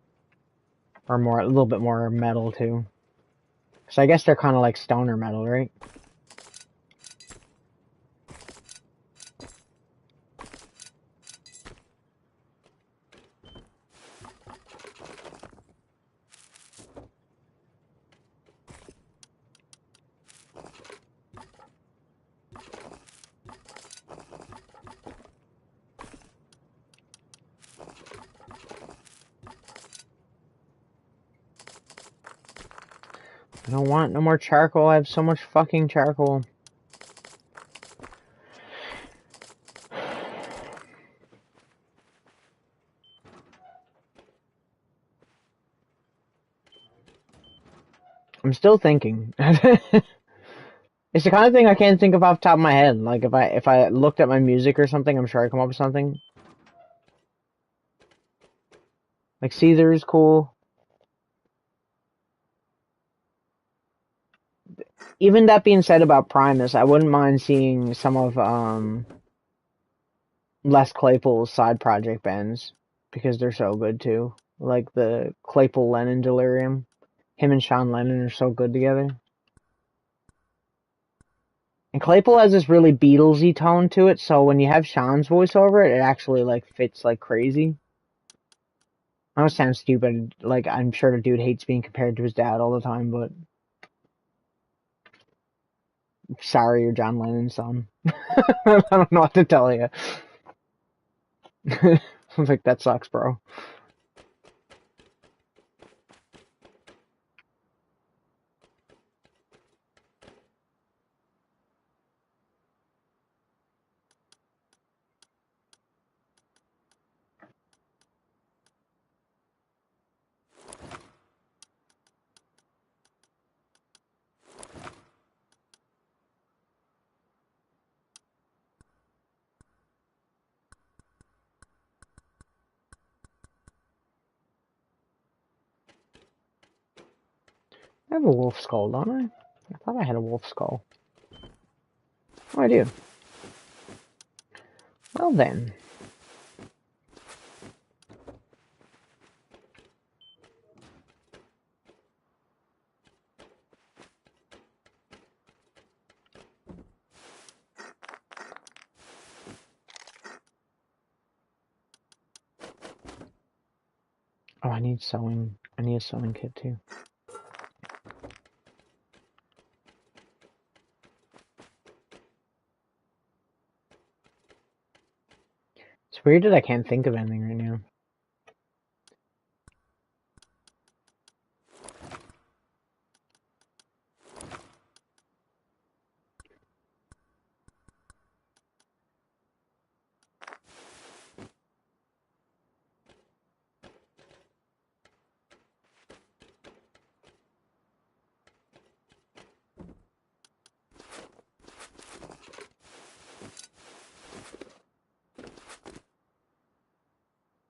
or more a little bit more metal too. So I guess they're kind of like stoner metal, right? I don't want no more charcoal. I have so much fucking charcoal. I'm still thinking. It's the kind of thing I can't think of off the top of my head. Like if I looked at my music or something, I'm sure I'd come up with something. Like Caesar's cool. Even that being said about Primus, I wouldn't mind seeing some of Les Claypool's side project bands because they're so good too. Like the Claypool Lennon Delirium. Him and Sean Lennon are so good together. And Claypool has this really Beatlesy tone to it, so when you have Sean's voice over it, it actually like fits like crazy. I know it sounds stupid, like I'm sure the dude hates being compared to his dad all the time, but sorry, you're John Lennon's son. I don't know what to tell you. Like, that sucks, bro. I have a wolf skull, don't I? I thought I had a wolf skull. Oh, I do. Well then. Oh, I need sewing. I need a sewing kit too. It's weird that I can't think of anything right now.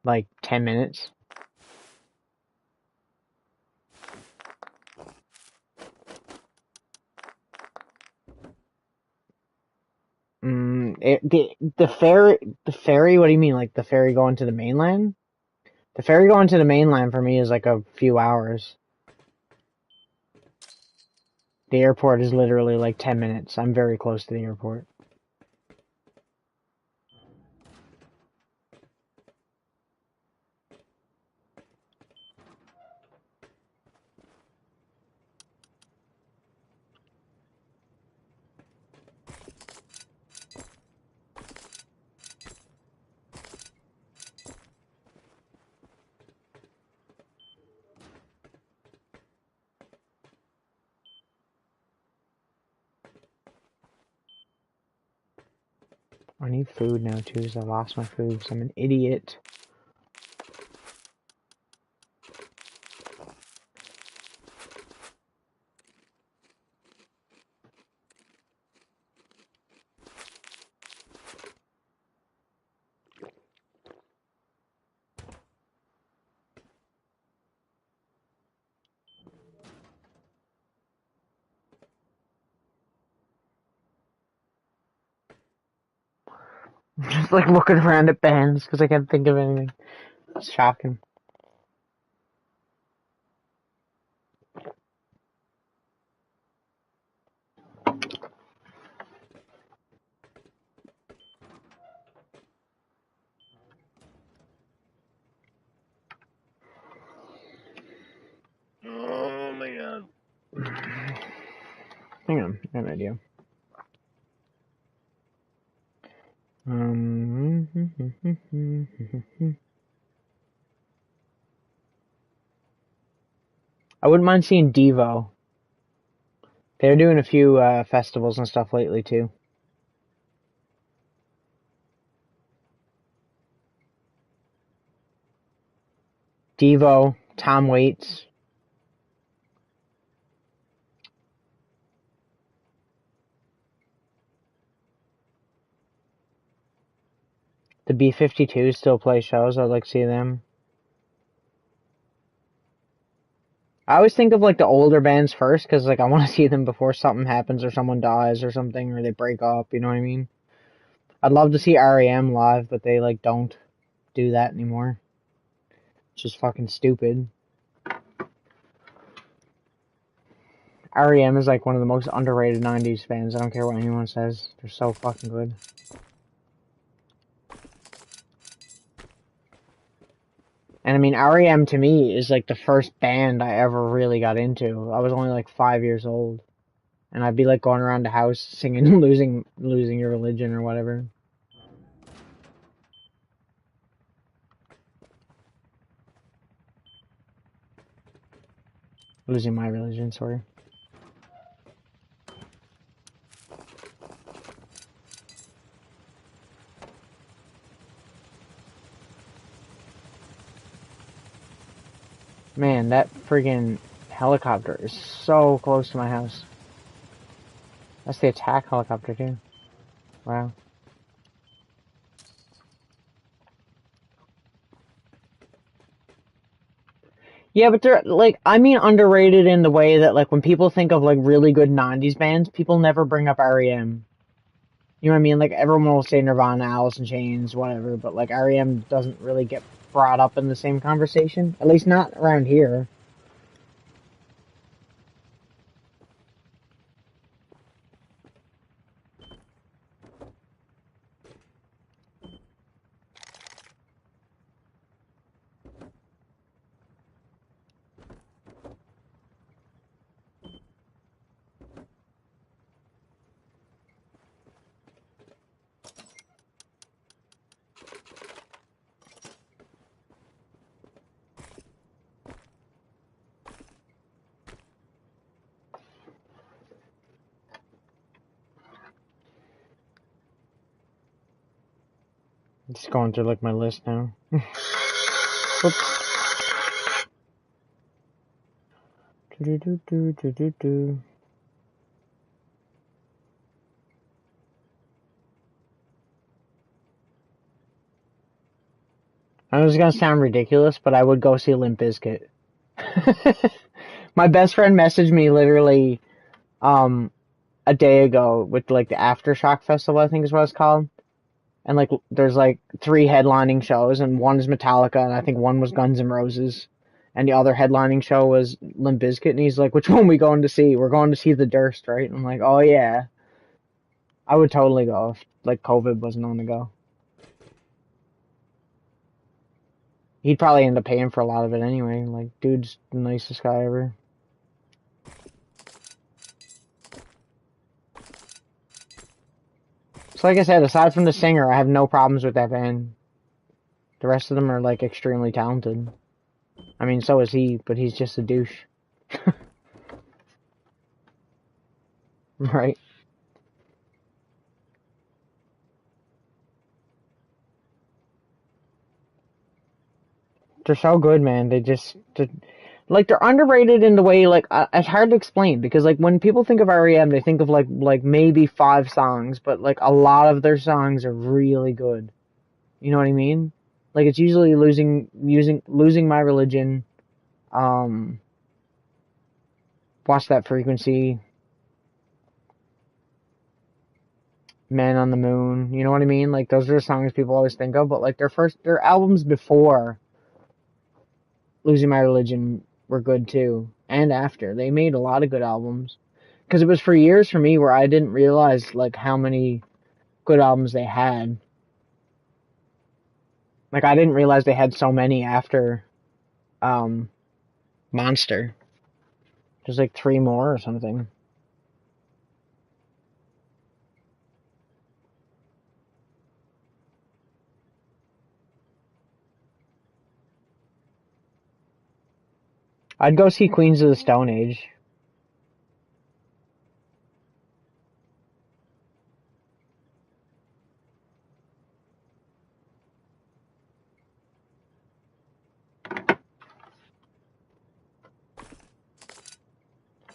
Like 10 minutes. The ferry, what do you mean? Like the ferry going to the mainland? The ferry going to the mainland for me is like a few hours. The airport is literally like 10 minutes. I'm very close to the airport. I need food now too, because I lost my food, because I'm an idiot. I'm just like looking around at bands, because I can't think of anything. It's shocking. Oh my god. Hang on, I have an idea. I wouldn't mind seeing Devo. They're doing a few festivals and stuff lately too. Devo, Tom Waits. The B-52s still play shows. I'd like to see them. I always think of like the older bands first, because like I want to see them before something happens or someone dies or something, or they break up, you know what I mean? I'd love to see REM live, but they like don't do that anymore. It's just fucking stupid. REM is like one of the most underrated 90s bands. I don't care what anyone says. They're so fucking good. And I mean, REM to me is like the first band I ever really got into. I was only like 5 years old. And I'd be like going around the house singing losing your religion or whatever. Losing my religion, sorry. Man, that friggin' helicopter is so close to my house. That's the attack helicopter too. Wow. Yeah, but they're like, I mean, underrated in the way that like when people think of like really good 90s bands, people never bring up REM. You know what I mean? Like everyone will say Nirvana, Alice in Chains, whatever, but like REM doesn't really get brought up in the same conversation. At least not around here. I'm just going through like my list now. Whoops. Do-do-do-do-do-do-do. I know it's gonna sound ridiculous, but I would go see Limp Bizkit. My best friend messaged me literally um a day ago with like the Aftershock Festival, I think is what it's called. And like there's like three headlining shows and one is Metallica and I think one was Guns N' Roses. And the other headlining show was Limp Bizkit and he's like, which one are we going to see? We're going to see The Durst, right? And I'm like, oh yeah. I would totally go if like COVID wasn't on the go. He'd probably end up paying for a lot of it anyway. Like, dude's the nicest guy ever. So like I said, aside from the singer, I have no problems with that band. The rest of them are like extremely talented. I mean, so is he, but he's just a douche. Right? They're so good, man. Like they're underrated in the way like it's hard to explain because like when people think of REM, they think of like maybe 5 songs, but like a lot of their songs are really good. You know what I mean? Like it's usually losing my religion. Um, Watch That Frequency, Man on the Moon. You know what I mean? Like those are the songs people always think of, but like their albums before Losing My Religion were good too, and after they made a lot of good albums. Because it was for years for me where I didn't realize like how many good albums they had. Like I didn't realize they had so many after um, Monster. There's like 3 more or something. I'd go see Queens of the Stone Age.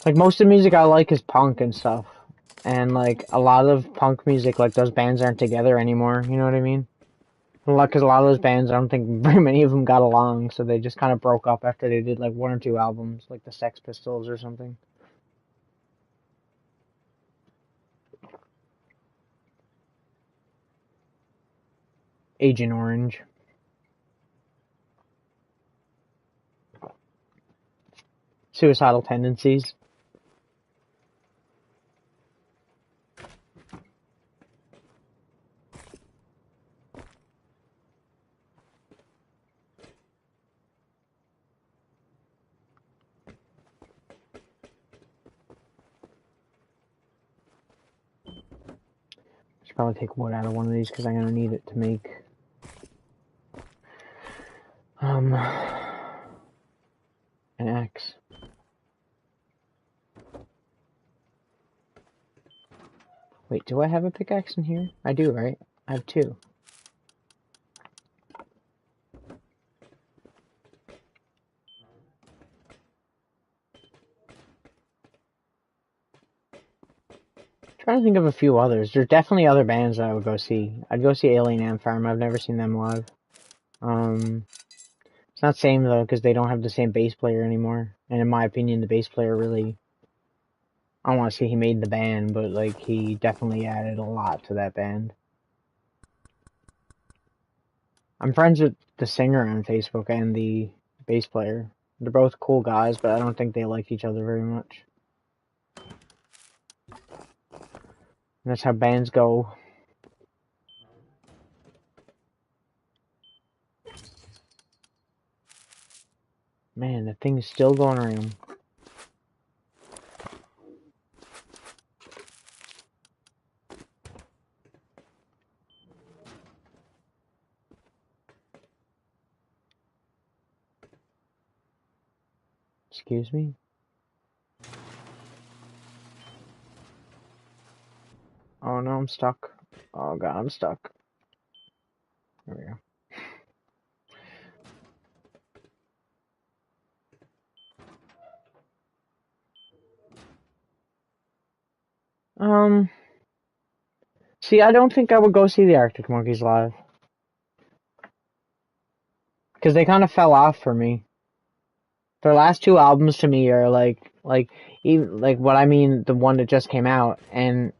Like most of the music I like is punk and stuff. And like a lot of punk music, like those bands aren't together anymore. You know what I mean? Because a lot of those bands, I don't think very many of them got along, so they just kind of broke up after they did like 1 or 2 albums, like the Sex Pistols or something. Agent Orange. Suicidal Tendencies. should probably take wood out of one of these because I'm gonna need it to make an axe. Wait, do I have a pickaxe in here? I do, right? I have two. Trying to think of a few others. There's definitely other bands that I would go see. I'd go see Alien Ant Farm. I've never seen them live. It's not the same though because they don't have the same bass player anymore. And in my opinion, the bass player really, I don't want to say he made the band, but like he definitely added a lot to that band. I'm friends with the singer on Facebook and the bass player. They're both cool guys, but I don't think they like each other very much. And that's how bands go. Man, the thing is still going around. Excuse me? Oh no, I'm stuck. Oh god, I'm stuck. There we go. See, I don't think I would go see the Arctic Monkeys live. Because they kind of fell off for me. Their last two albums to me are even, like what I mean, the one that just came out, and,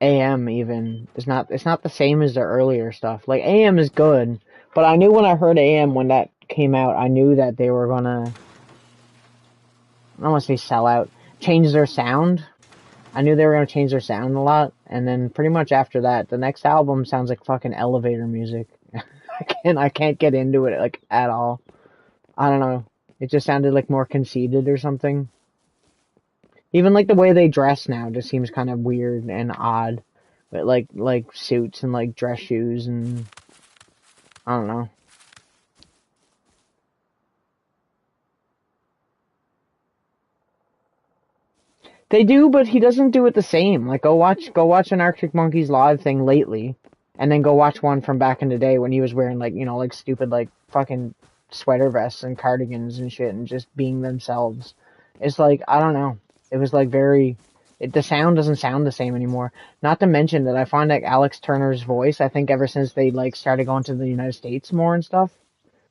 AM even, it's not the same as their earlier stuff. Like, AM is good, but I knew when I heard AM when that came out, I knew that they were gonna, I don't want to say sell out, change their sound. I knew they were going to change their sound a lot, and then pretty much after that, the next album sounds like fucking elevator music. I can't get into it, like, at all. I don't know. It just sounded like more conceited or something. Even like the way they dress now just seems kind of weird and odd. But like suits and like dress shoes and I don't know. They do, but he doesn't do it the same. Like go watch an Arctic Monkeys live thing lately, and then go watch one from back in the day when he was wearing like, you know, like stupid like fucking sweater vests and cardigans and shit and just being themselves. It's like, I don't know. It was like the sound doesn't sound the same anymore. Not to mention that I find like Alex Turner's voice, I think ever since they like started going to the United States more and stuff,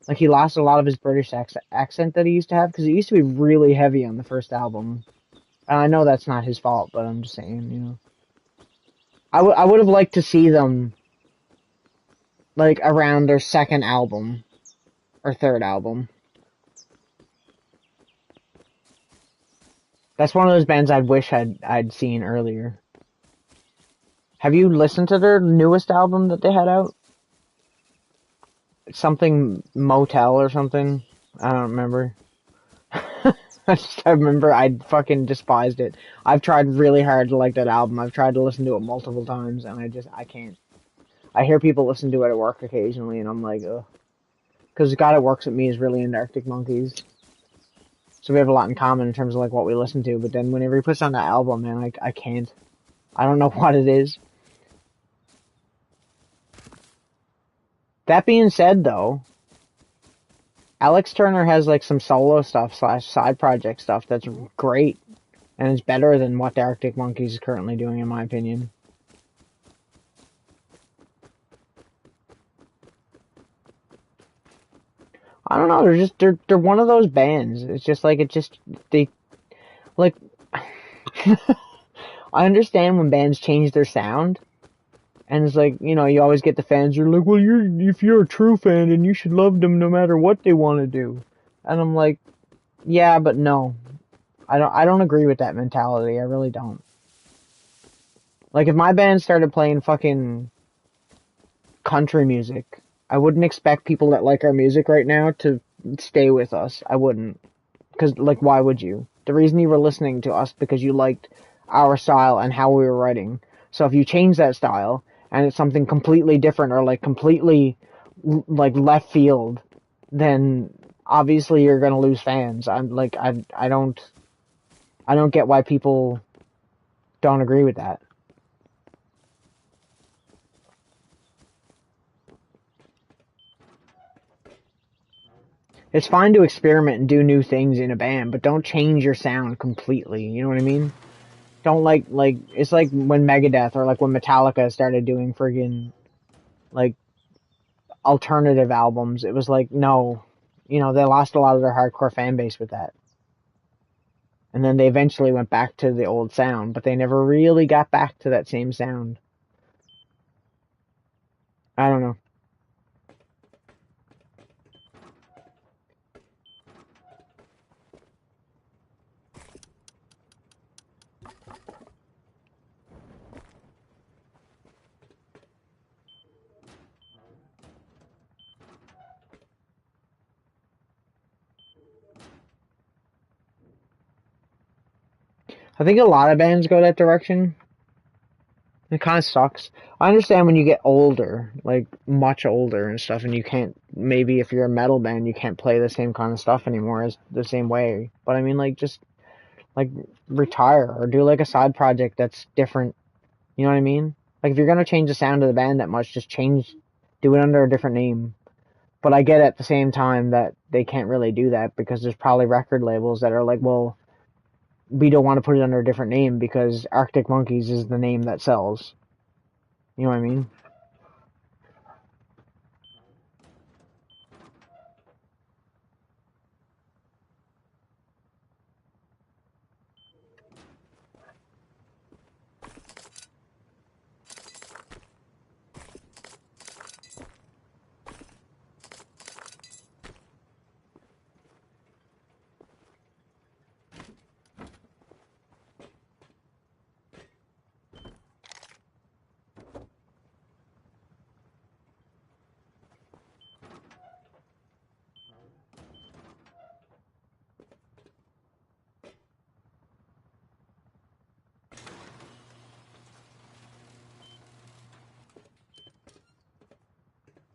like he lost a lot of his British accent that he used to have because it used to be really heavy on the first album. And I know that's not his fault, but I'm just saying, you know. I would have liked to see them like around their second album or third album. That's one of those bands I wish I'd seen earlier. Have you listened to their newest album that they had out? Something Motel or something? I don't remember. I remember I fucking despised it. I've tried really hard to like that album. I've tried to listen to it multiple times, and I can't. I hear people listen to it at work occasionally, and I'm like, ugh. Because the guy that works with me is really into Arctic Monkeys. So we have a lot in common in terms of like what we listen to, but then whenever he puts on that album, man, I can't. I don't know what it is. That being said, though, Alex Turner has like some solo stuff / side project stuff that's great, and it's better than what the Arctic Monkeys is currently doing, in my opinion. I don't know. They're one of those bands. It's just like they like. I understand when bands change their sound, and it's like, you know, you always get the fans who are like, well, if you're a true fan, then you should love them no matter what they want to do. And I'm like, yeah, but no, I don't agree with that mentality. I really don't. Like if my band started playing fucking country music, I wouldn't expect people that like our music right now to stay with us. I wouldn't. Because, like, why would you? The reason you were listening to us because you liked our style and how we were writing. So if you change that style and it's something completely different or like completely like left field, then obviously you're gonna lose fans. I don't get why people don't agree with that. It's fine to experiment and do new things in a band, but don't change your sound completely. You know what I mean? Don't like it's like when Megadeth or like when Metallica started doing friggin' like alternative albums. It was like no, they lost a lot of their hardcore fan base with that. And then they eventually went back to the old sound, but they never really got back to that same sound. I don't know. I think a lot of bands go that direction. It kind of sucks. I understand when you get older, like much older and stuff, and you can't, maybe if you're a metal band, you can't play the same kind of stuff anymore as the same way. But I mean, like, just, like, retire or do, like, a side project that's different. You know what I mean? Like, if you're gonna change the sound of the band that much, just do it under a different name. But I get at the same time that they can't really do that because there's probably record labels that are like, well, we don't want to put it under a different name because Arctic Monkeys is the name that sells. You know what I mean?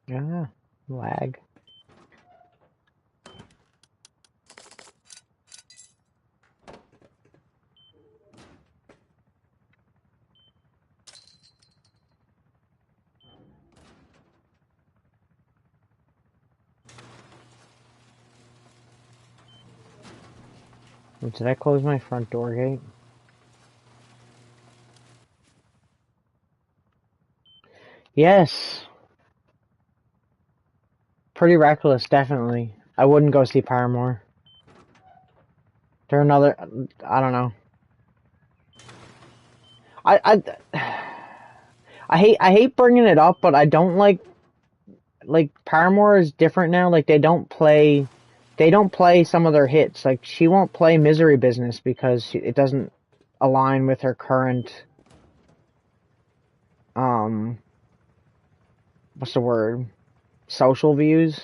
Yeah, lag. Did I close my front door gate? Yes. Pretty reckless, definitely. I wouldn't go see Paramore. They're another. I don't know. I I hate bringing it up, but I don't like Paramore is different now. Like they don't play some of their hits. Like she won't play Misery Business because it doesn't align with her current um what's the word, social views.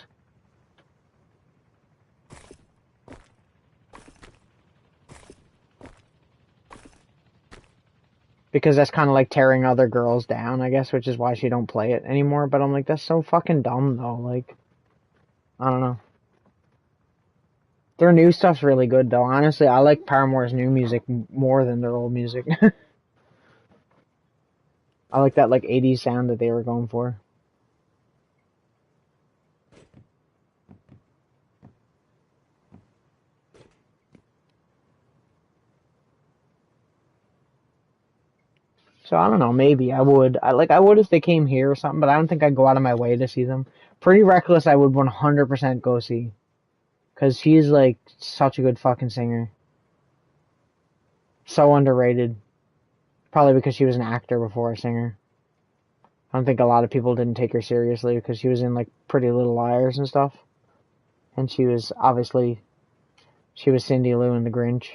Because that's kind of like tearing other girls down, I guess, which is why she don't play it anymore. But I'm like, that's so fucking dumb, though. Like, I don't know. Their new stuff's really good, though. Honestly, I like Paramore's new music more than their old music. I like that like 80s sound that they were going for. So I don't know. Maybe I would. I would if they came here or something. But I don't think I'd go out of my way to see them. Pretty Reckless, I would 100% go see because she's like such a good fucking singer. So underrated. Probably because she was an actor before a singer. I don't think a lot of people didn't take her seriously because she was in like Pretty Little Liars and stuff. And she was obviously she was Cindy Lou in The Grinch.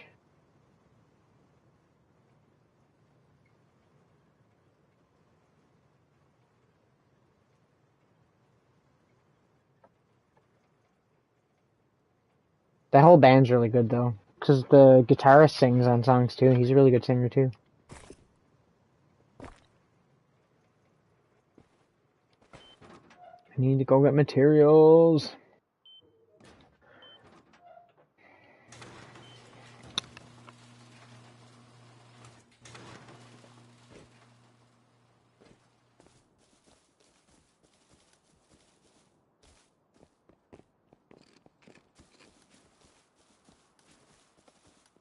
That whole band's really good though, because the guitarist sings on songs too. He's a really good singer too. I need to go get materials.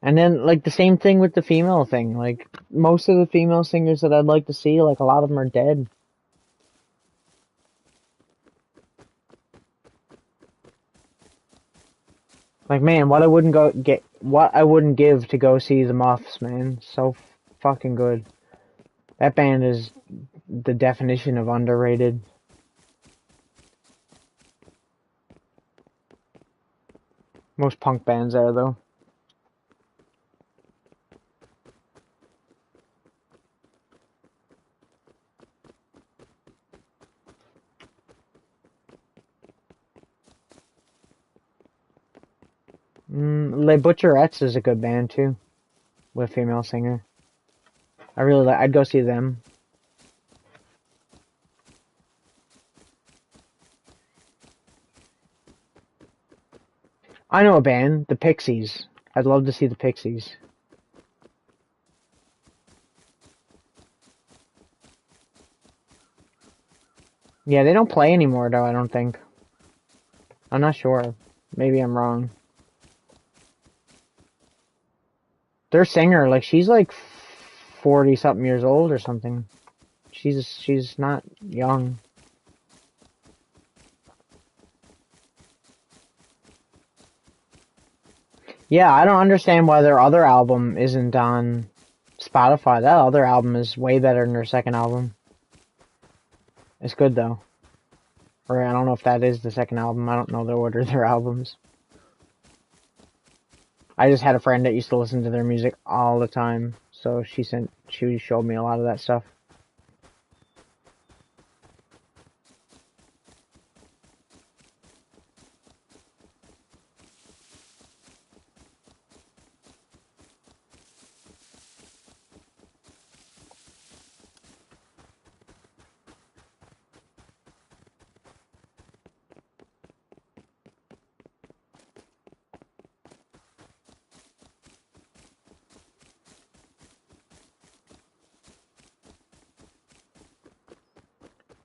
And then, like, the same thing with the female thing. Like, most of the female singers that I'd like to see, like, a lot of them are dead. Like, man, what I wouldn't give to go see the Muffs, man. So fucking good. That band is the definition of underrated. Most punk bands are, though. Les Butcherettes is a good band, too. With a female singer. I'd go see them. I know a band, the Pixies. I'd love to see the Pixies. Yeah, they don't play anymore, though, I don't think. I'm not sure. Maybe I'm wrong. Their singer, like, she's like 40-something years old or something. She's not young. Yeah, I don't understand why their other album isn't on Spotify. That other album is way better than their second album. It's good, though. Or I don't know if that is the second album. I don't know the order of their albums. I just had a friend that used to listen to their music all the time, so she showed me a lot of that stuff.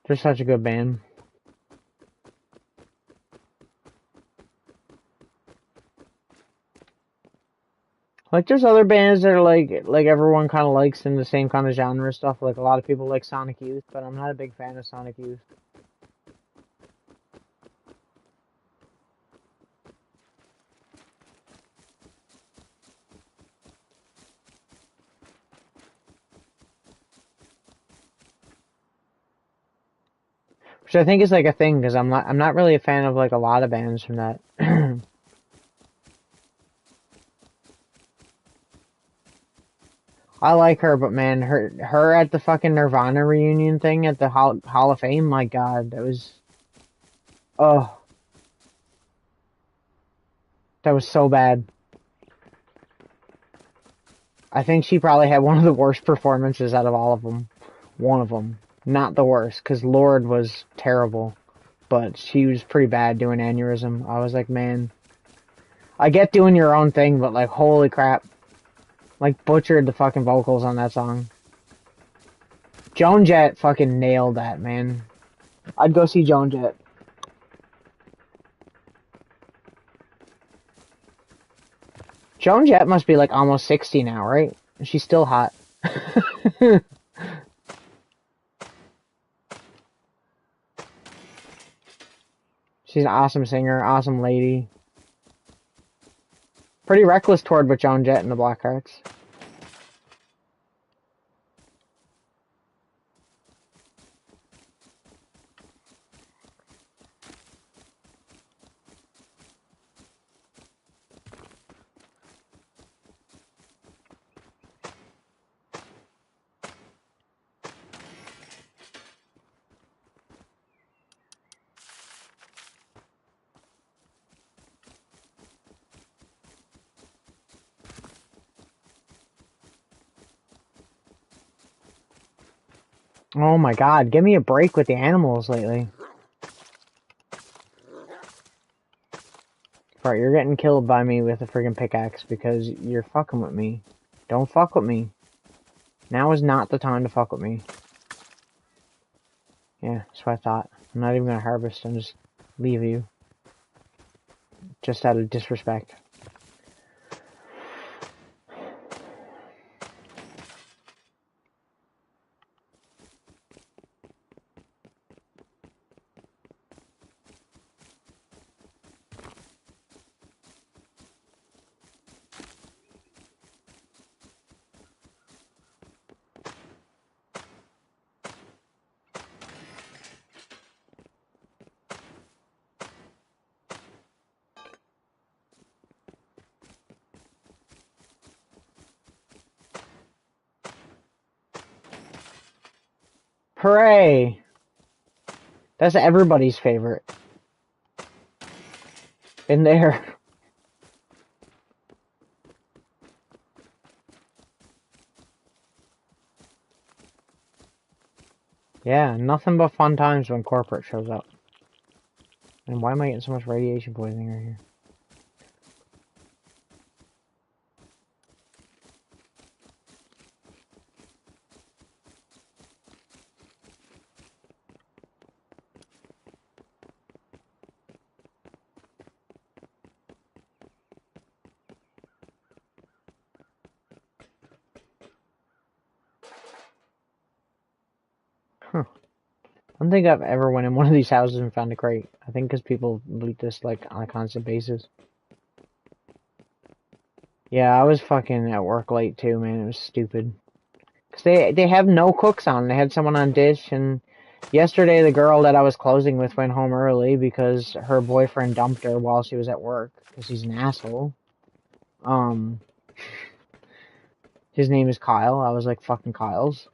They're such a good band. Like, there's other bands that are like everyone kind of likes in the same kind of genre stuff. Like, a lot of people like Sonic Youth, but I'm not a big fan of Sonic Youth. Which I think is like a thing, because I'm not really a fan of like a lot of bands from that. I like her, but man, her at the fucking Nirvana reunion thing at the Hall of Fame, my God, oh, that was so bad. I think she probably had one of the worst performances out of all of them. One of them. Not the worst, because Lorde was terrible. But she was pretty bad doing Aneurysm. I was like, man, I get doing your own thing, but like, holy crap. Like, butchered the fucking vocals on that song. Joan Jett fucking nailed that, man. I'd go see Joan Jett. Joan Jett must be like almost 60 now, right? She's still hot. She's an awesome singer, awesome lady. Pretty reckless toward with Joan Jett and the Blackhearts. Oh my God, give me a break with the animals lately. Right, you're getting killed by me with a friggin' pickaxe because you're fucking with me. Don't fuck with me. Now is not the time to fuck with me. Yeah, that's what I thought. I'm not even gonna harvest and just leave you. Just out of disrespect. Hooray! That's everybody's favorite. In there. Yeah, nothing but fun times when corporate shows up. And why am I getting so much radiation poisoning right here? Huh. I don't think I've ever went in one of these houses and found a crate. I think because people loot this like on a constant basis. Yeah, I was fucking at work late too, man. It was stupid. Cause they have no cooks on. They had someone on dish, and yesterday the girl that I was closing with went home early because her boyfriend dumped her while she was at work. Cause he's an asshole. Um, his name is Kyle. I was like, fucking Kyle's.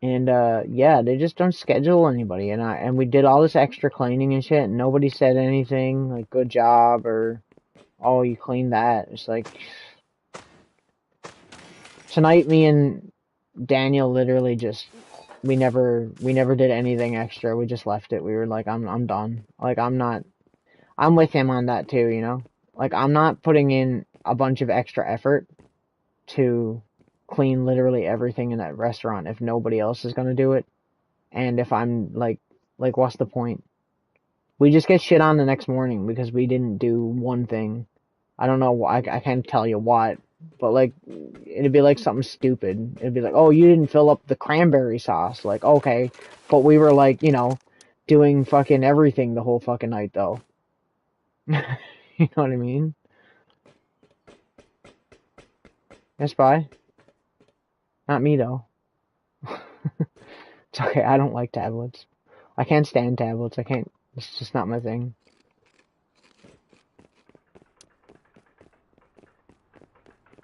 And yeah, they just don't schedule anybody. And we did all this extra cleaning and shit, and nobody said anything like good job or oh you cleaned that. It's like tonight me and Daniel literally just we never did anything extra. We just left it. We were like I'm done. Like I'm with him on that too, you know? Like I'm not putting in a bunch of extra effort to clean literally everything in that restaurant if nobody else is going to do it. And if I'm like what's the point? We just get shit on the next morning because we didn't do one thing. I don't know why. I can't tell you what, but like it'd be like something stupid. It'd be like, oh, you didn't fill up the cranberry sauce. Like, okay, but we were like, you know, doing fucking everything the whole fucking night though. You know what I mean? Yes, bye. Not me though. It's okay. I don't like tablets. I can't stand tablets. I can't. It's just not my thing.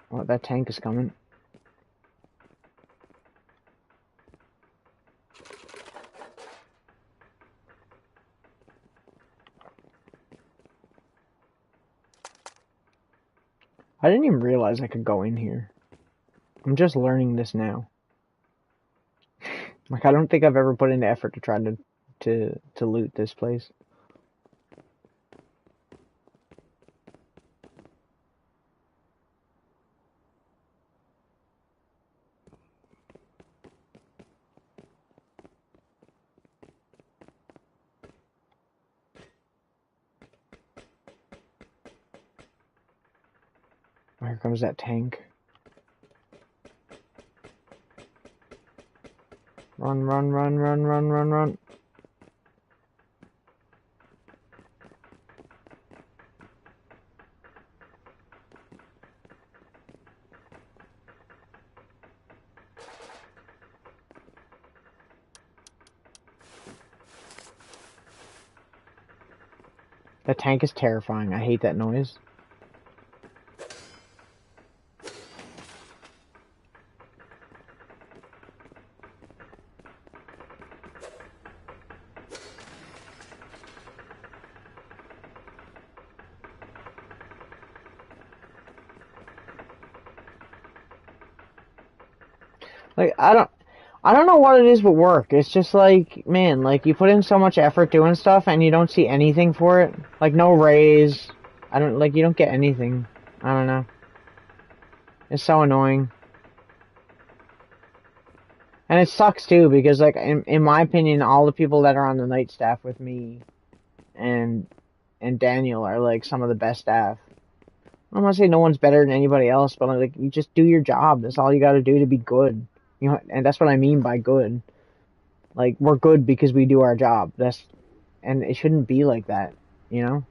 Oh, that tank is coming. I didn't even realize I could go in here. I'm just learning this now. Like, I don't think I've ever put in the effort to try to loot this place. Here comes that tank. Run, run, run, run, run, run, run. That tank is terrifying. I hate that noise. Like, I don't know what it is with work. It's just like, man, like you put in so much effort doing stuff and you don't see anything for it. Like no raise. You don't get anything. I don't know. It's so annoying. And it sucks too because like in my opinion, all the people that are on the night staff with me and Daniel are like some of the best staff. I'm not saying no one's better than anybody else, but like you just do your job. That's all you got to do to be good. You know, and that's what I mean by good. Like we're good because we do our job. And it shouldn't be like that, you know?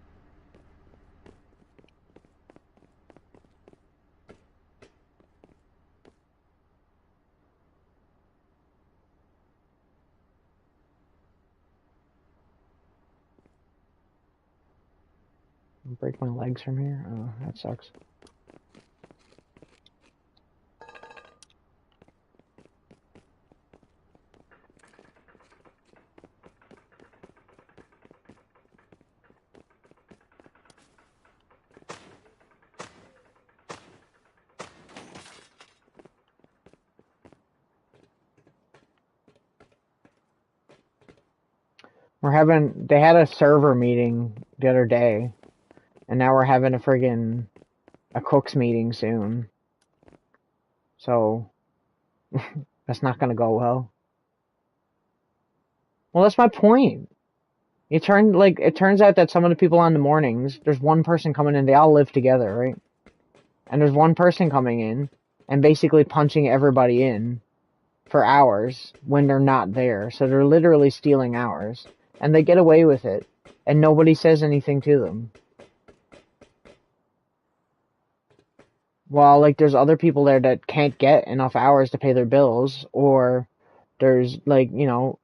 Break my legs from here? Oh, that sucks. They had a server meeting the other day, and now we're having a cooks meeting soon. So, that's not gonna go well. Well, that's my point. It turns out that some of the people on the mornings, there's one person coming in, they all live together, right? And there's one person coming in and basically punching everybody in for hours when they're not there. So they're literally stealing hours. And they get away with it. And nobody says anything to them. While, like, there's other people there that can't get enough hours to pay their bills. Or there's, like, you know,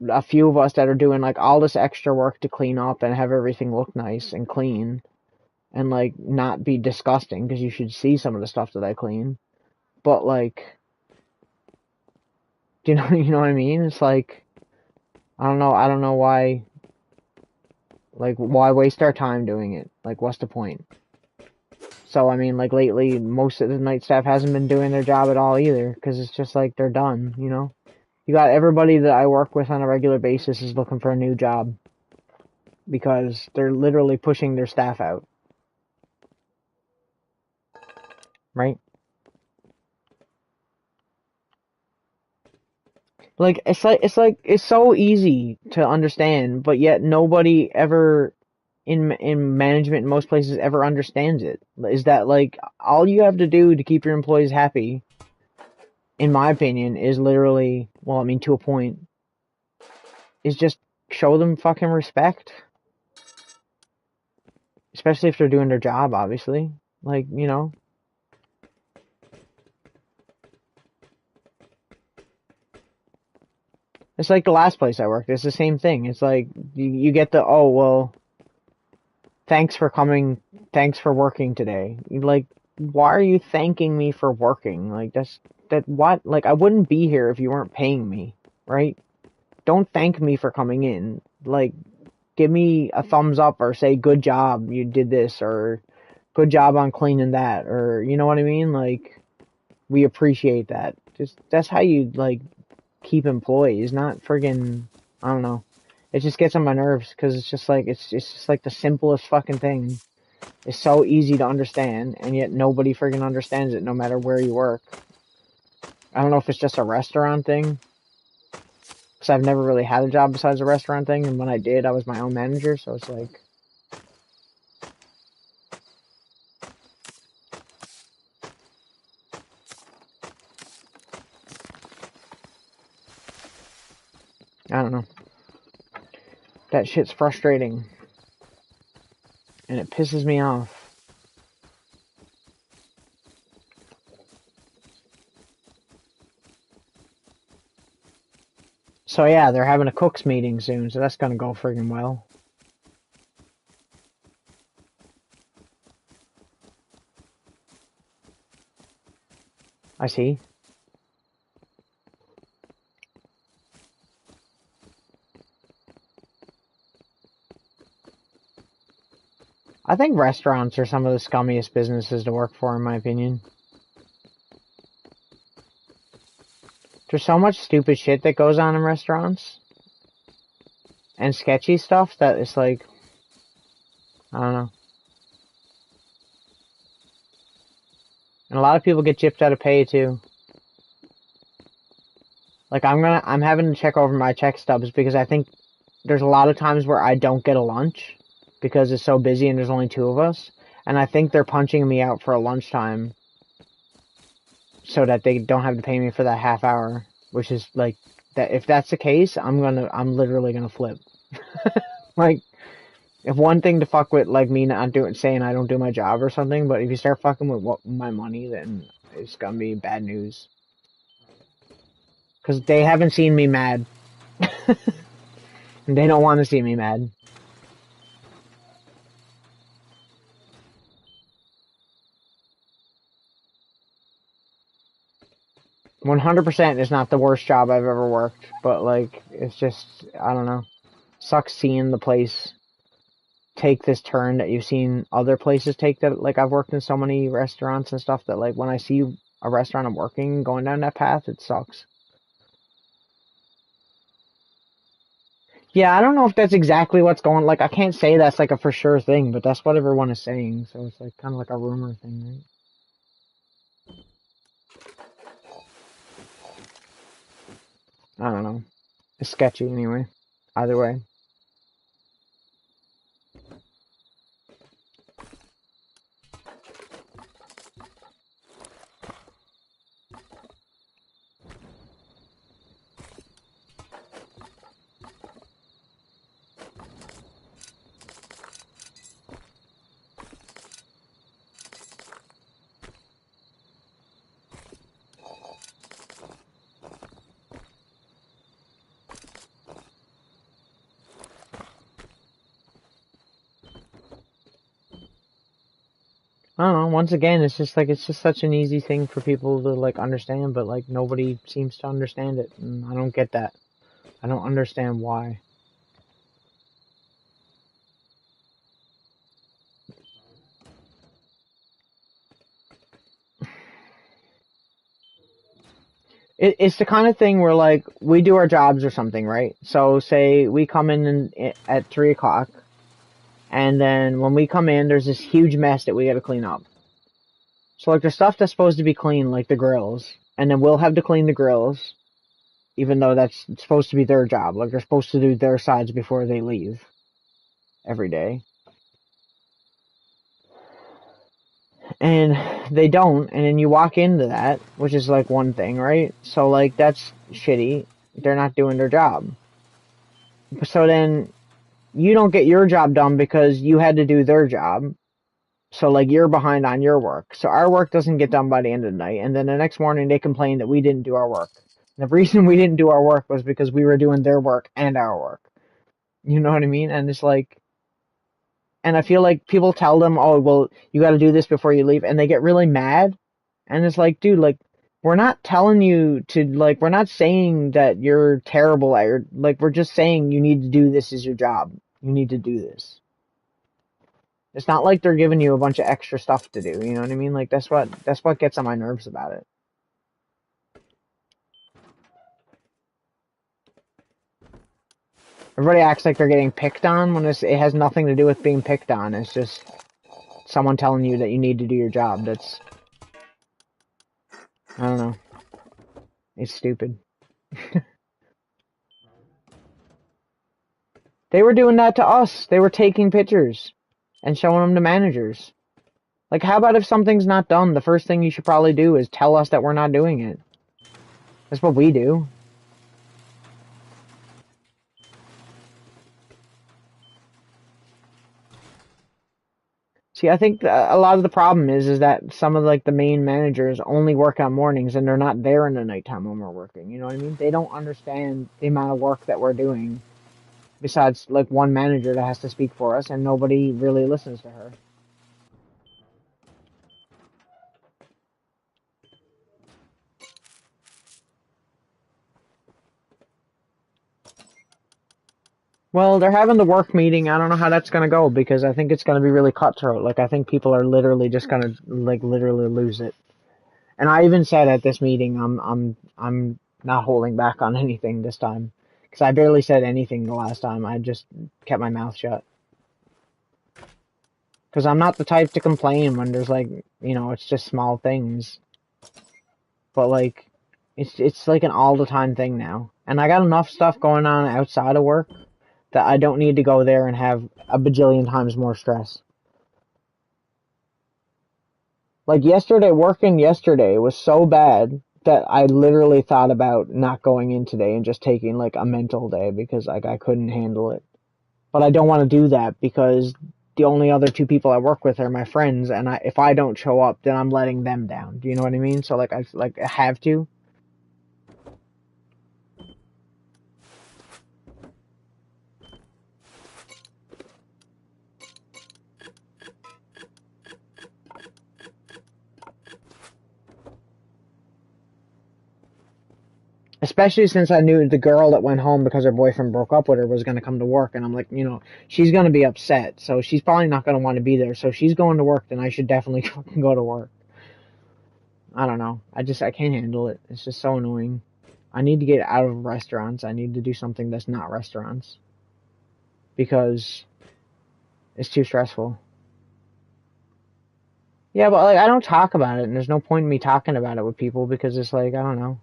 a few of us that are doing, like, all this extra work to clean up and have everything look nice and clean. And, like, not be disgusting. Because you should see some of the stuff that I clean. But, like, do you know what I mean? It's like, I don't know why, like, why waste our time doing it? Like, what's the point? So, I mean, like, lately, most of the night staff hasn't been doing their job at all either, because it's just like, they're done, you know? You got everybody that I work with on a regular basis is looking for a new job, because they're literally pushing their staff out. Right? Like, it's so easy to understand, but yet nobody ever in management in most places ever understands it. Is that like all you have to do to keep your employees happy, in my opinion, is literally, well, I mean, to a point, is just show them fucking respect. Especially if they're doing their job, obviously. Like, you know. It's like the last place I worked. It's the same thing. It's like you get the, oh well, thanks for coming, thanks for working today. Like, why are you thanking me for working? Like, that what? Like, I wouldn't be here if you weren't paying me, right? Don't thank me for coming in. Like, give me a thumbs up or say, good job, you did this, or good job on cleaning that, or, you know what I mean? Like, we appreciate that. Just, that's how you, like, keep employees, not friggin', I don't know. It just gets on my nerves because it's just like the simplest fucking thing. It's so easy to understand, and yet nobody friggin' understands it no matter where you work. I don't know if it's just a restaurant thing, because I've never really had a job besides a restaurant thing, and when I did, I was my own manager, so it's like, I don't know. That shit's frustrating, and it pisses me off. So yeah, they're having a cooks meeting soon, so that's gonna go friggin' well. I see. I think restaurants are some of the scummiest businesses to work for, in my opinion. There's so much stupid shit that goes on in restaurants and sketchy stuff that it's like, I don't know. And a lot of people get gypped out of pay too. Like I'm having to check over my check stubs because I think there's a lot of times where I don't get a lunch because it's so busy and there's only 2 of us. And I think they're punching me out for a lunchtime so that they don't have to pay me for that half hour, which is like that. If that's the case, I'm literally gonna flip. Like, if one thing to fuck with, like me not saying I don't do my job or something, but if you start fucking with my money, then it's gonna be bad news. Cause they haven't seen me mad. And they don't want to see me mad. 100% is not the worst job I've ever worked, but like, it's just, I don't know. Sucks seeing the place take this turn that you've seen other places take. That, like, I've worked in so many restaurants and stuff that, like, when I see a restaurant I'm working going down that path, it sucks. Yeah, I don't know if that's exactly what's going, like, I can't say that's like a for sure thing, but that's what everyone is saying, so it's like kind of like a rumor thing, right? I don't know. It's sketchy anyway. Either way. I don't know. Once again, it's just like it's just such an easy thing for people to like understand, but like nobody seems to understand it, and I don't get that. I don't understand why. It's the kind of thing where like we do our jobs or something, right? So say we come in at 3 o'clock, and then when we come in, there's this huge mess that we got to clean up. So like the stuff that's supposed to be clean, like the grills, and then we'll have to clean the grills, even though that's supposed to be their job. Like they're supposed to do their sides before they leave every day. And they don't, and then you walk into that, which is like one thing, right? So like that's shitty. They're not doing their job. So then you don't get your job done because you had to do their job. So like you're behind on your work. So our work doesn't get done by the end of the night, and then the next morning they complain that we didn't do our work. And the reason we didn't do our work was because we were doing their work and our work. You know what I mean? And it's like, and I feel like people tell them, "Oh, well, you got to do this before you leave," and they get really mad. And it's like, dude, like, we're not telling you to, like, we're not saying that you're terrible at your, like, we're just saying you need to do this as your job. You need to do this. It's not like they're giving you a bunch of extra stuff to do. You know what I mean? Like, that's what gets on my nerves about it. Everybody acts like they're getting picked on when it has nothing to do with being picked on. It's just someone telling you that you need to do your job. That's, I don't know. It's stupid. They were doing that to us. They were taking pictures and showing them to managers. Like, how about if something's not done, the first thing you should probably do is tell us that we're not doing it. That's what we do. See, I think a lot of the problem is that some of like the main managers only work on mornings and they're not there in the nighttime when we're working. You know what I mean? They don't understand the amount of work that we're doing. Besides, like one manager that has to speak for us, and nobody really listens to her. Well, they're having the work meeting. I don't know how that's gonna go because I think it's gonna be really cutthroat. Like I think people are literally just gonna like literally lose it. And I even said at this meeting, I'm not holding back on anything this time. Because I barely said anything the last time. I just kept my mouth shut. Because I'm not the type to complain when there's like, you know, it's just small things. But like, it's like an all the time thing now. And I got enough stuff going on outside of work that I don't need to go there and have a bajillion times more stress. Like working yesterday was so bad that I literally thought about not going in today and just taking like a mental day because like I couldn't handle it. But I don't want to do that because the only other two people I work with are my friends, and if I don't show up, then I'm letting them down. Do you know what I mean? So like I have to. Especially since I knew the girl that went home because her boyfriend broke up with her was going to come to work, and I'm like, you know, she's going to be upset, so she's probably not going to want to be there. So if she's going to work, then I should definitely go to work. I don't know. I can't handle it. It's just so annoying. I need to get out of restaurants. I need to do something that's not restaurants because it's too stressful. Yeah, but like I don't talk about it, and there's no point in me talking about it with people because it's like I don't know.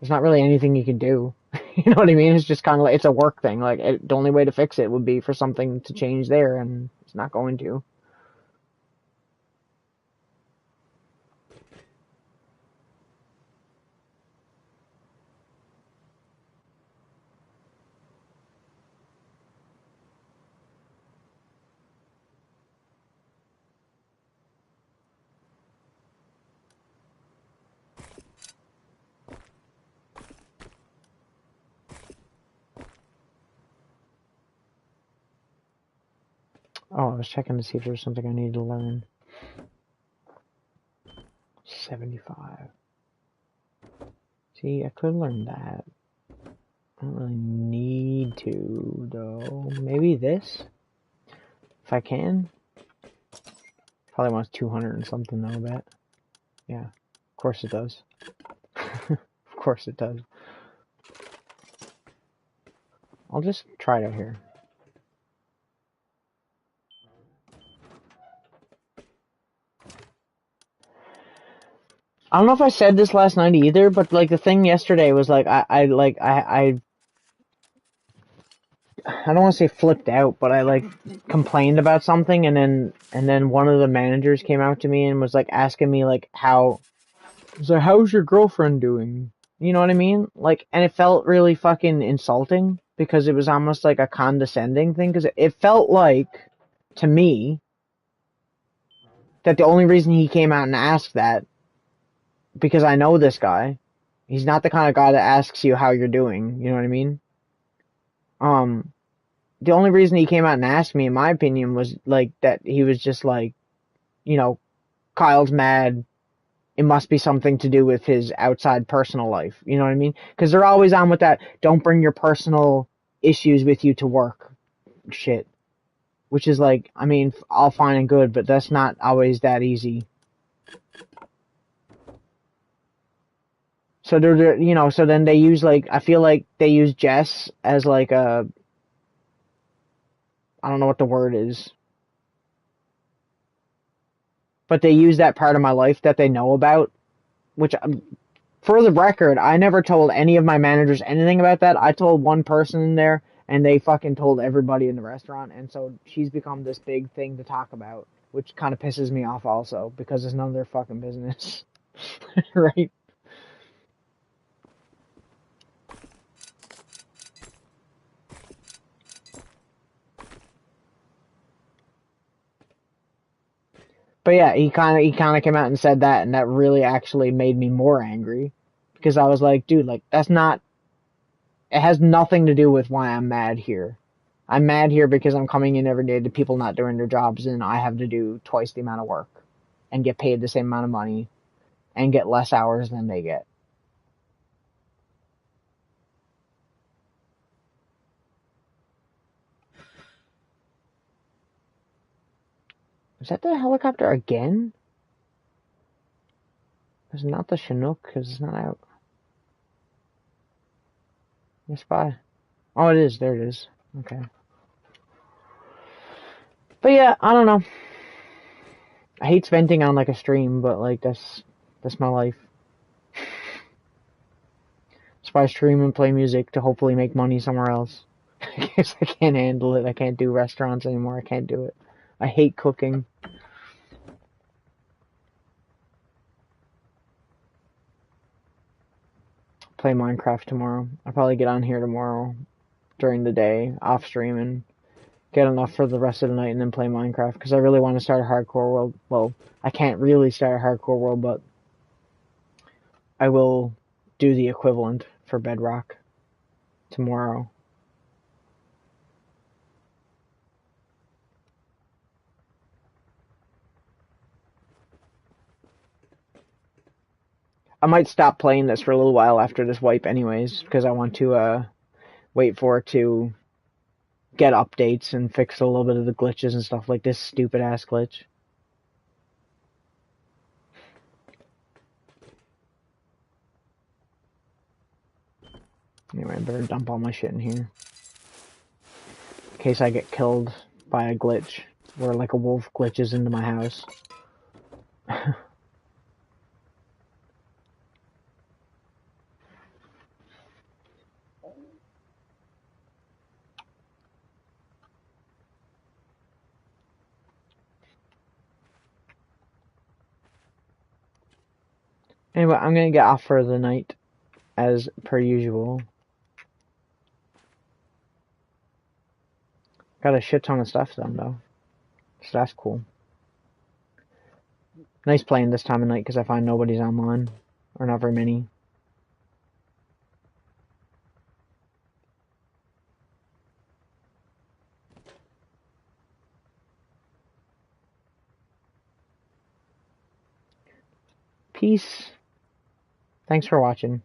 There's not really anything you can do. You know what I mean? It's just kind of like it's a work thing. Like the only way to fix it would be for something to change there, and it's not going to. Oh, I was checking to see if there was something I needed to learn. 75. See, I could learn that. I don't really need to, though. Maybe this? If I can? Probably wants 200 and something, though, I bet. Yeah, of course it does. Of course it does. I'll just try it out here. I don't know if I said this last night either, but like the thing yesterday was like I don't want to say flipped out, but I like complained about something, and then one of the managers came out to me and was like asking me like how's your girlfriend doing? You know what I mean? Like, and it felt really fucking insulting because it was almost like a condescending thing because it felt like to me that the only reason he came out and asked that because I know this guy. He's not the kind of guy that asks you how you're doing. You know what I mean? Um, the only reason he came out and asked me, in my opinion, was like that he was just like, you know, Kyle's mad. It must be something to do with his outside personal life. You know what I mean? Because they're always on with that. Don't bring your personal issues with you to work shit. Which is like, I mean, all fine and good, but that's not always that easy. So they're you know, so then they use like, I feel like they use Jess as like a, I don't know what the word is, but they use that part of my life that they know about, which, for the record, I never told any of my managers anything about that. I told one person in there, and they fucking told everybody in the restaurant, and so she's become this big thing to talk about, which kind of pisses me off also, because it's none of their fucking business. Right? But yeah, he kind of came out and said that, and that really actually made me more angry, because I was like, dude, like that's not. It has nothing to do with why I'm mad here. I'm mad here because I'm coming in every day to people not doing their jobs, and I have to do twice the amount of work and get paid the same amount of money and get less hours than they get. Is that the helicopter again? It's not the Chinook because it's not out. Yes, bye. Oh, it is. There it is. Okay. But yeah, I don't know. I hate venting on like a stream, but like that's my life. That's why I stream and play music to hopefully make money somewhere else. Because I can't handle it. I can't do restaurants anymore. I can't do it. I hate cooking. Play Minecraft tomorrow. I'll probably get on here tomorrow during the day, off stream, and get enough for the rest of the night and then play Minecraft. Because I really want to start a hardcore world. Well, I can't really start a hardcore world, but I will do the equivalent for Bedrock tomorrow. I might stop playing this for a little while after this wipe anyways, because I want to wait for it to get updates and fix a little bit of the glitches and stuff like this stupid ass glitch. Anyway, I better dump all my shit in here. In case I get killed by a glitch, where like a wolf glitches into my house. Anyway, I'm gonna get off for the night, as per usual. Got a shit ton of stuff done, though. So that's cool. Nice playing this time of night, because I find nobody's online. Or not very many. Peace. Thanks for watching.